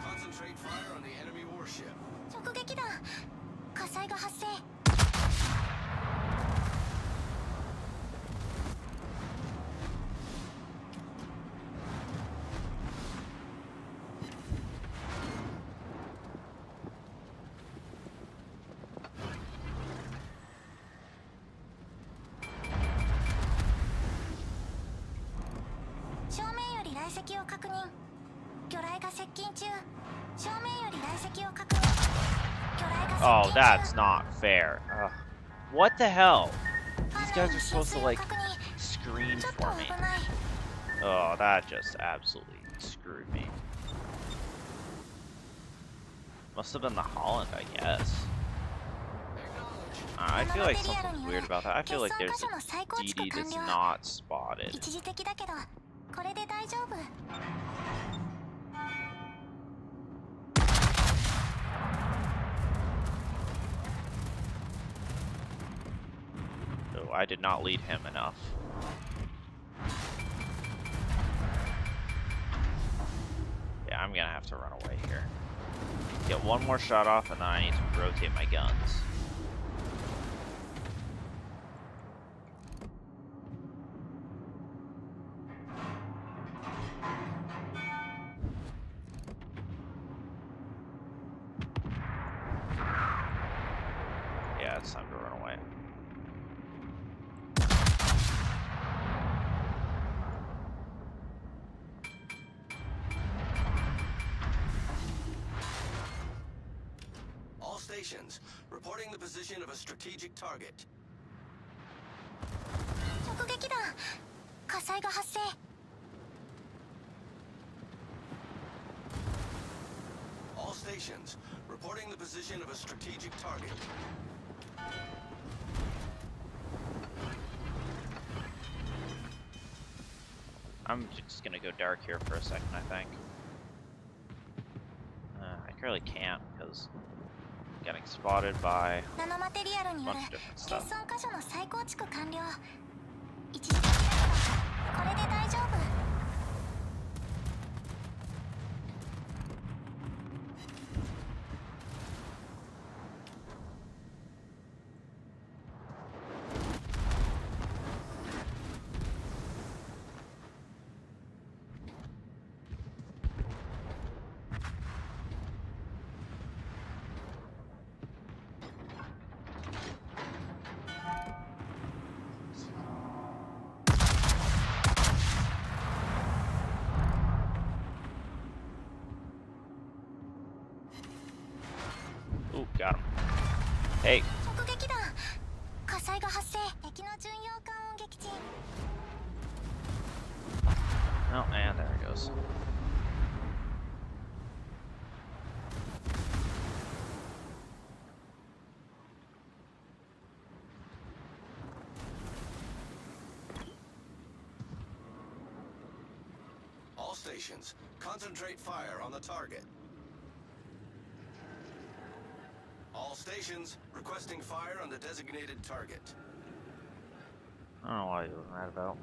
Concentrate fire on the enemy warship. 直撃弾。火災が発生。 正面より来跡を確認。魚雷が接近中。正面より来跡を確認。魚雷が接近中。 Oh, that's not fair. Ugh. What the hell? These guys are supposed to, like, screen ちょっと for me. 危ない。 Oh, that just absolutely screwed me. Must have been the Holland, I guess. I feel like something's weird about that. I feel like there's a DD that's not spotted. 一時的だけど、これで大丈夫。 So I did not lead him enough. Yeah, I'm gonna have to run away here. Get one more shot off, and then I need to rotate my guns. Yeah, it's time to run away. All stations, reporting the position of a strategic target. 直撃弾。火災が発生。 All stations, reporting the position of a strategic target. I'm just gonna go dark here for a second, I think. I really can't, because I'm getting spotted by ナノマテリアルに a よる bunch of different 欠 stuff. 損箇所の再構築完了。一時的だけど、これで大丈夫。 Ooh, got him. Hey, 直撃弾。火災が発生。敵の巡洋艦を撃沈。 oh, and there it goes. All stations, concentrate fire on the target. All stations, requesting fire on the designated target. I don't know what he was mad about.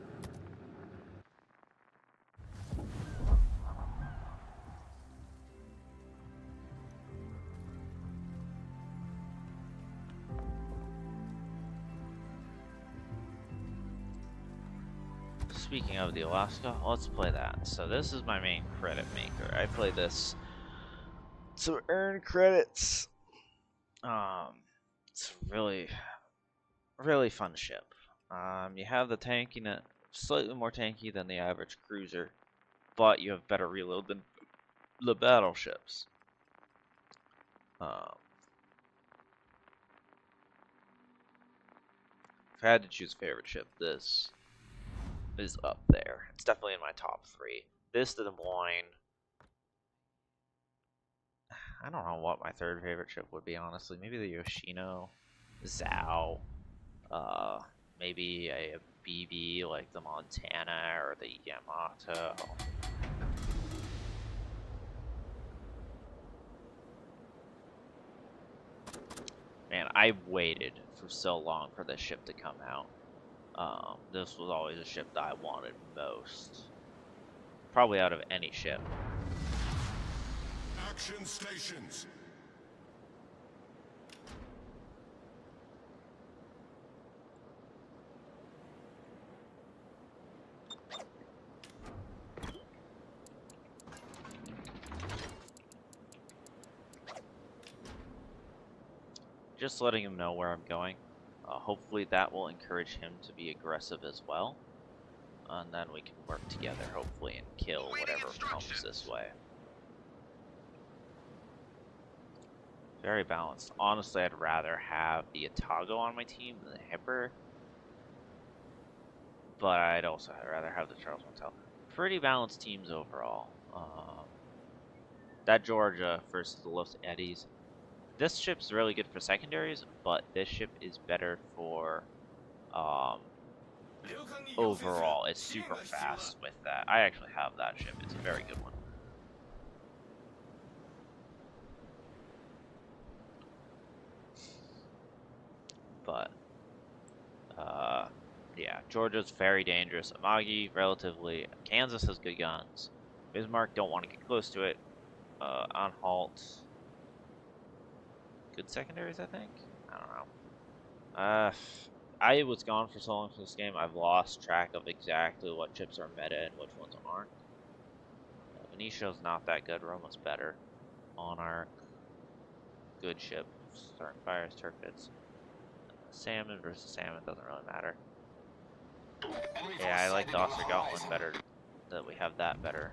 Speaking of the Alaska, let's play that. So this is my main credit maker. I play this to earn credits. It's really, really fun ship. You have the tankiness, slightly more tanky than the average cruiser, but you have better reload than the battleships. If I had to choose a favorite ship, this is up there. It's definitely in my top 3. This, the Des Moines. I don't know what my third favorite ship would be, honestly. Maybe the Yoshino, Zhao, uh, maybe a BB like the Montana or the Yamato. Man, I waited for so long for this ship to come out. This was always a ship that I wanted most. Probably out of any ship. Action stations. Just letting him know where I'm going. Hopefully that will encourage him to be aggressive as well. And then we can work together, hopefully, and kill whatever comes this way. Very balanced. Honestly, I'd rather have the Atago on my team than the Hipper. But I'd also rather have the Charles Montel. Pretty balanced teams overall. That Georgia versus the Los Eddies. This ship's really good for secondaries, but this ship is better for overall. It's super fast with that. I actually have that ship. It's a very good one. But yeah, Georgia's very dangerous. Amagi, relatively. Kansas has good guns. Bismarck, don't want to get close to it. On halt. Good secondaries, I think? I don't know. I was gone for so long for this game, I've lost track of exactly what chips are meta and which ones aren't. Venetion's not that good. We're almost better. Monarch. Good ship. Starting fires, Turkids. Salmon versus salmon doesn't really matter. Yeah, I like the Ostergotland better. That we have that better.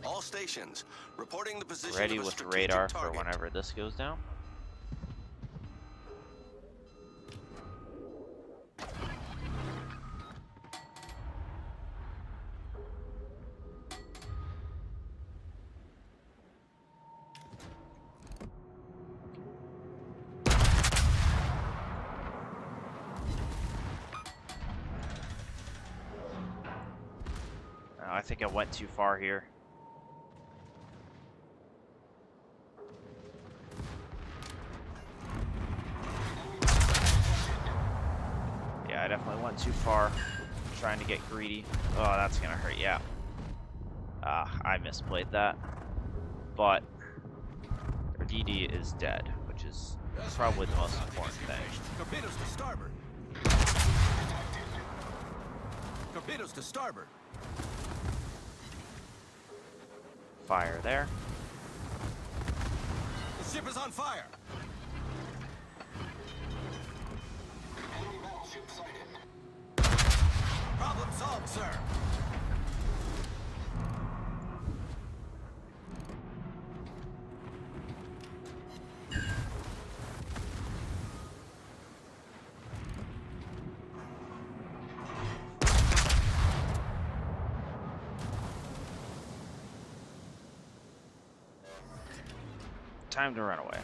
All stations reporting the position Ready of a with the strategic radar target. for whenever this goes down. I think I went too far here. Yeah, I definitely went too far. Trying to get greedy. Oh, that's gonna hurt. Yeah. I misplayed that. But our DD is dead, which is probably the most important thing. Torpedoes to starboard. Torpedoes to starboard. Fire there. The ship is on fire. Problem solved, sir. Time to run away.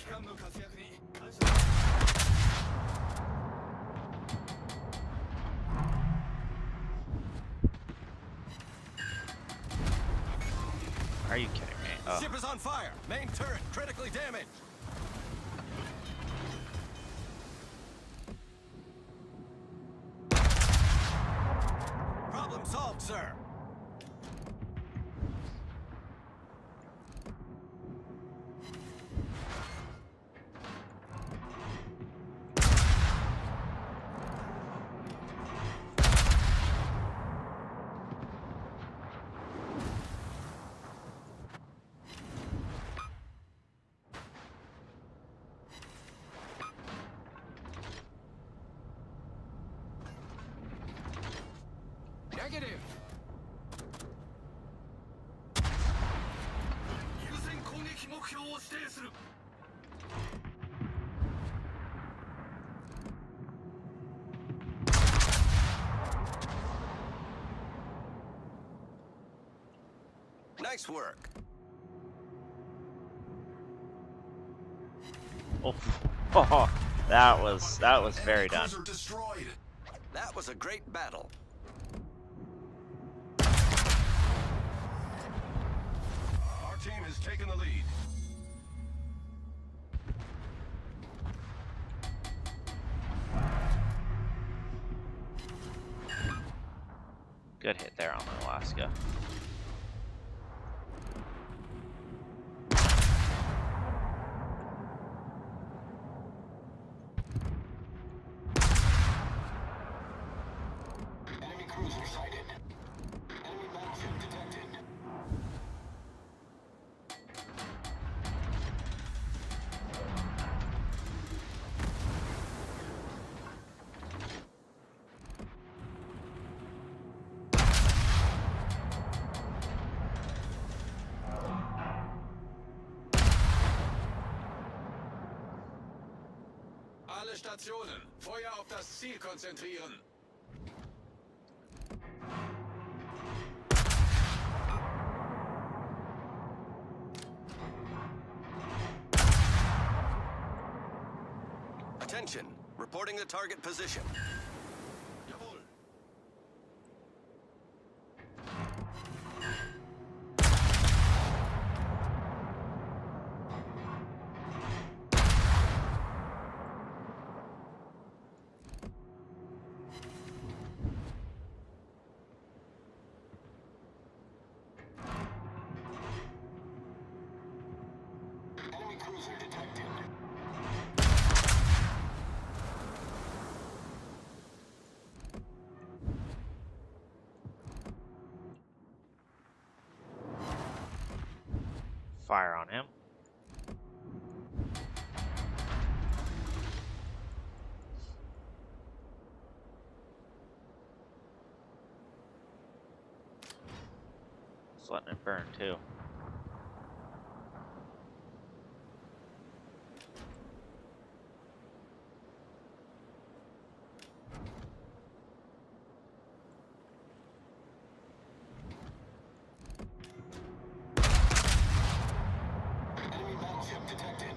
官の活躍に感謝。 Are you kidding me? Oh. Ship is on fire. Main turret critically damaged. Problem solved, sir. Negative. 優先攻撃目標を指定する。 Nice work. Oh. Oh, that was very done. Destroyed. That was a great battle. Our team has taken the lead. Good hit there on the Alaska. Enemy cruiser sighted. Enemy battleship detected. Alle Stationen, Feuer auf das Ziel konzentrieren. Attention, reporting the target position. Jawohl. Enemy cruiser detected. Fire on him. Just letting it burn too. Enemy battleship detected.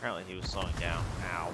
Apparently he was slowing down. Ow.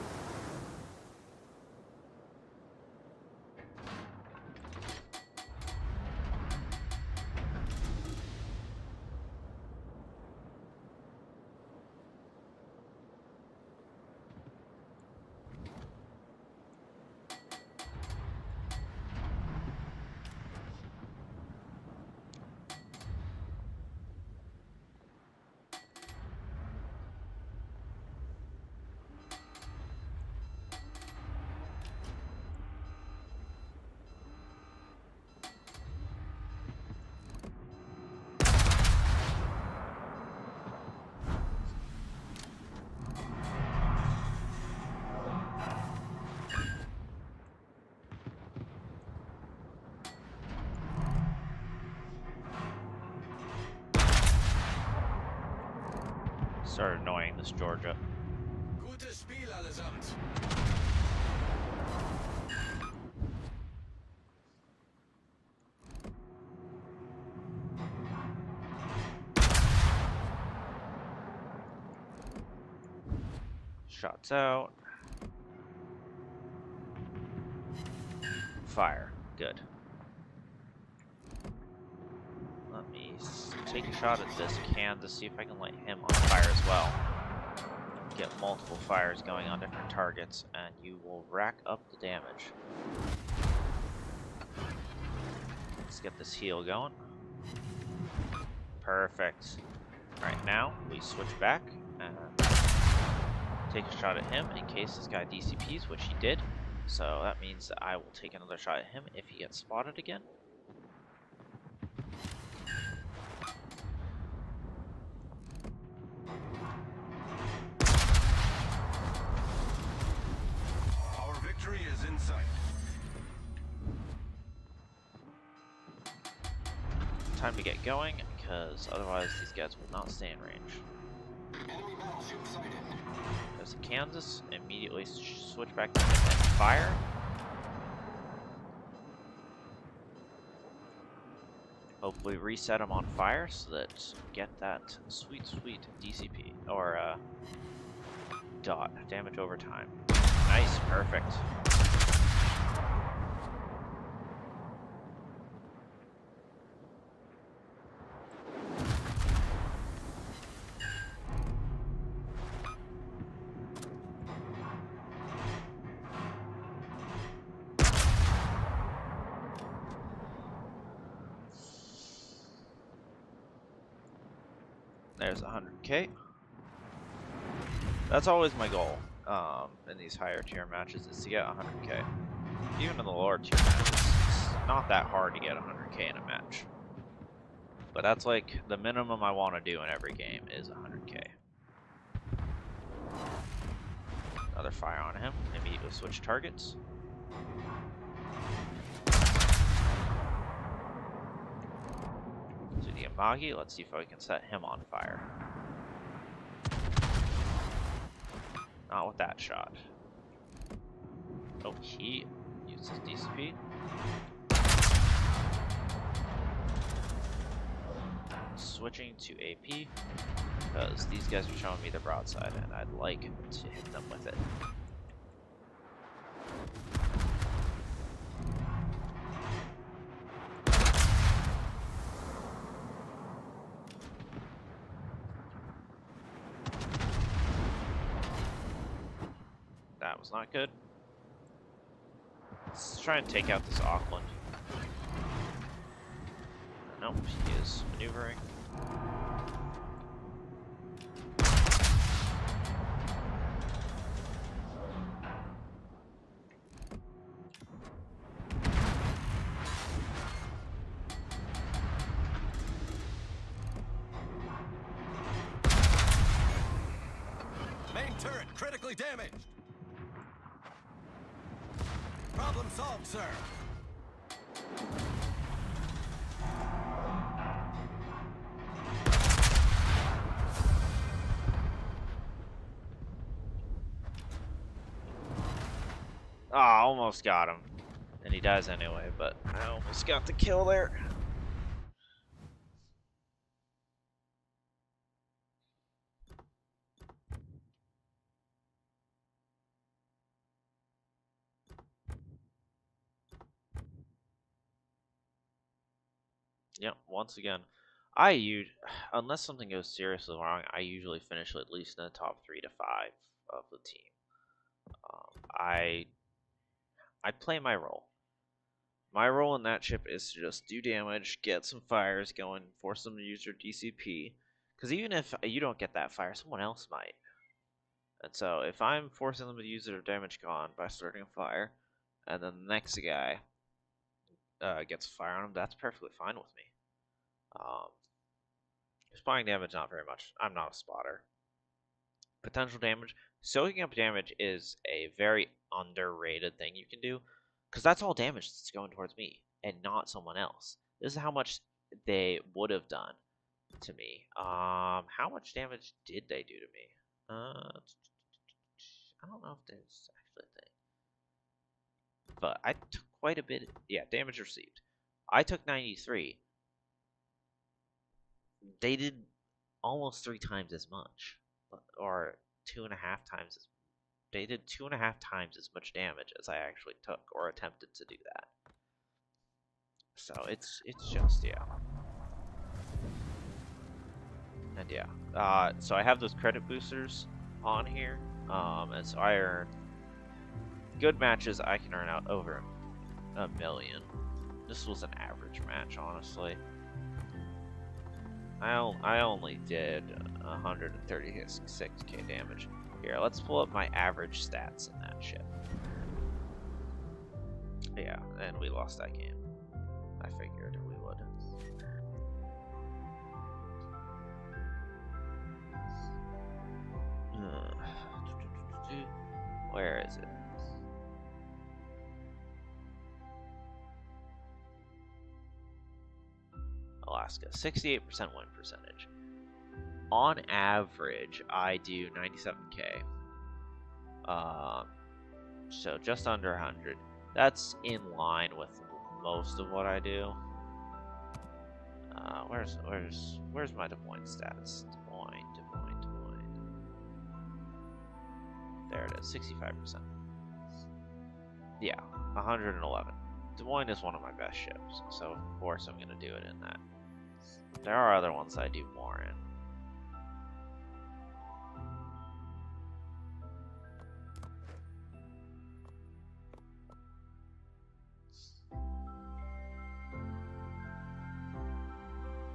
Started annoying this Georgia. Gutes Spiel allesamt. Shots out. Fire. Good. Let me take a shot at this can to see if I can light him on fire as well. Get multiple fires going on different targets, and you will rack up the damage. Let's get this heal going. Perfect. Alright, now we switch back and take a shot at him in case this guy DCPs, which he did. So that means that I will take another shot at him if he gets spotted again. Our victory is in sight. Time to get going, because otherwise these guys will not stay in range. Enemy battleship sighted. There's a Kansas, immediately switch back to him and fire. Hopefully reset him on fire so that get that sweet, sweet DCP, or dot, damage over time. Nice, perfect. There's 100k. That's always my goal in these higher tier matches, is to get 100k. Even in the lower tier matches, it's not that hard to get 100k in a match. But that's like the minimum I want to do in every game is 100k. Another fire on him. Immediately switch targets. To the Amagi, let's see if I can set him on fire. Not with that shot. Oh, he uses DCP. Switching to AP, because these guys are showing me the broadside, and I'd like to hit them with it. That was not good. Let's try and take out this Auckland. Nope, he is maneuvering. Main turret critically damaged. Problem solved, sir. Ah, almost got him. And he dies anyway, but I almost got the kill there. Yep, once again, unless something goes seriously wrong, I usually finish at least in the top 3 to 5 of the team. I play my role. My role in that ship is to just do damage, get some fires going, force them to use their DCP. Because even if you don't get that fire, someone else might. And so if I'm forcing them to use their damage gone by starting a fire, and then the next guy gets a fire on him, that's perfectly fine with me. Spotting damage, not very much. I'm not a spotter. Potential damage. Soaking up damage is a very underrated thing you can do, because that's all damage that's going towards me and not someone else. This is how much they would have done to me. How much damage did they do to me? I don't know if there's actually a thing. But I took quite a bit. Yeah, damage received. I took 93. They did almost 3 times as much, or 2.5 times as. They did 2.5 times as much damage as I actually took, or attempted to do that. So it's just yeah, and yeah. So I have those credit boosters on here, and so I earn good matches. I can earn out over 1 million. This was an average match, honestly. I only did 136k damage. Here, let's pull up my average stats in that ship. Yeah, and we lost that game. I figured we would. Where is it? Alaska, 68% win percentage. On average, I do 97k. So just under 100. That's in line with most of what I do. Where's my Des Moines stats? Des Moines. There it is, 65%. Yeah, 111. Des Moines is one of my best ships, so of course I'm gonna do it in that. There are other ones I do more in.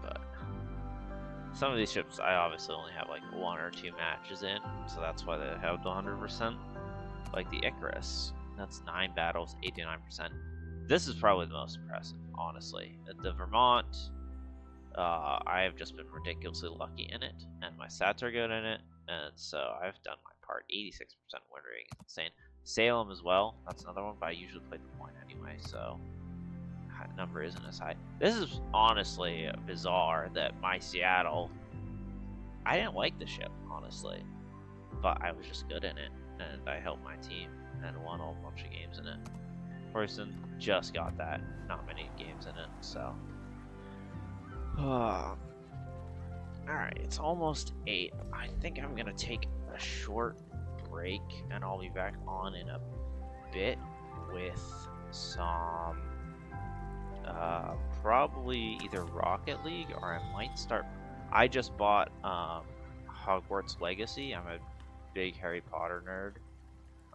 But some of these ships I obviously only have like 1 or 2 matches in, so that's why they have the 100%. Like the Icarus, that's 9 battles, 89%. This is probably the most impressive, honestly. The Vermont, I have just been ridiculously lucky in it, and my stats are good in it, and so I've done my part. 86% win rate is insane. Salem as well, that's another one, but I usually play the point anyway, so that number isn't as high. This is honestly bizarre that my Seattle, I didn't like the ship, honestly, but I was just good in it, and I helped my team and won a bunch of games in it. Person just got that, not many games in it, so. Alright, it's almost 8. I think I'm gonna take a short break, and I'll be back on in a bit with some, probably either Rocket League, or I might start. I just bought, Hogwarts Legacy. I'm a big Harry Potter nerd.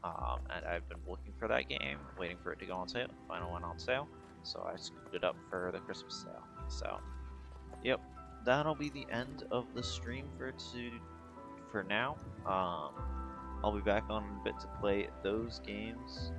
And I've been looking for that game, waiting for it to go on sale. Finally went on sale, so I scooped it up for the Christmas sale. So, yep, that'll be the end of the stream for now. I'll be back on in a bit to play those games,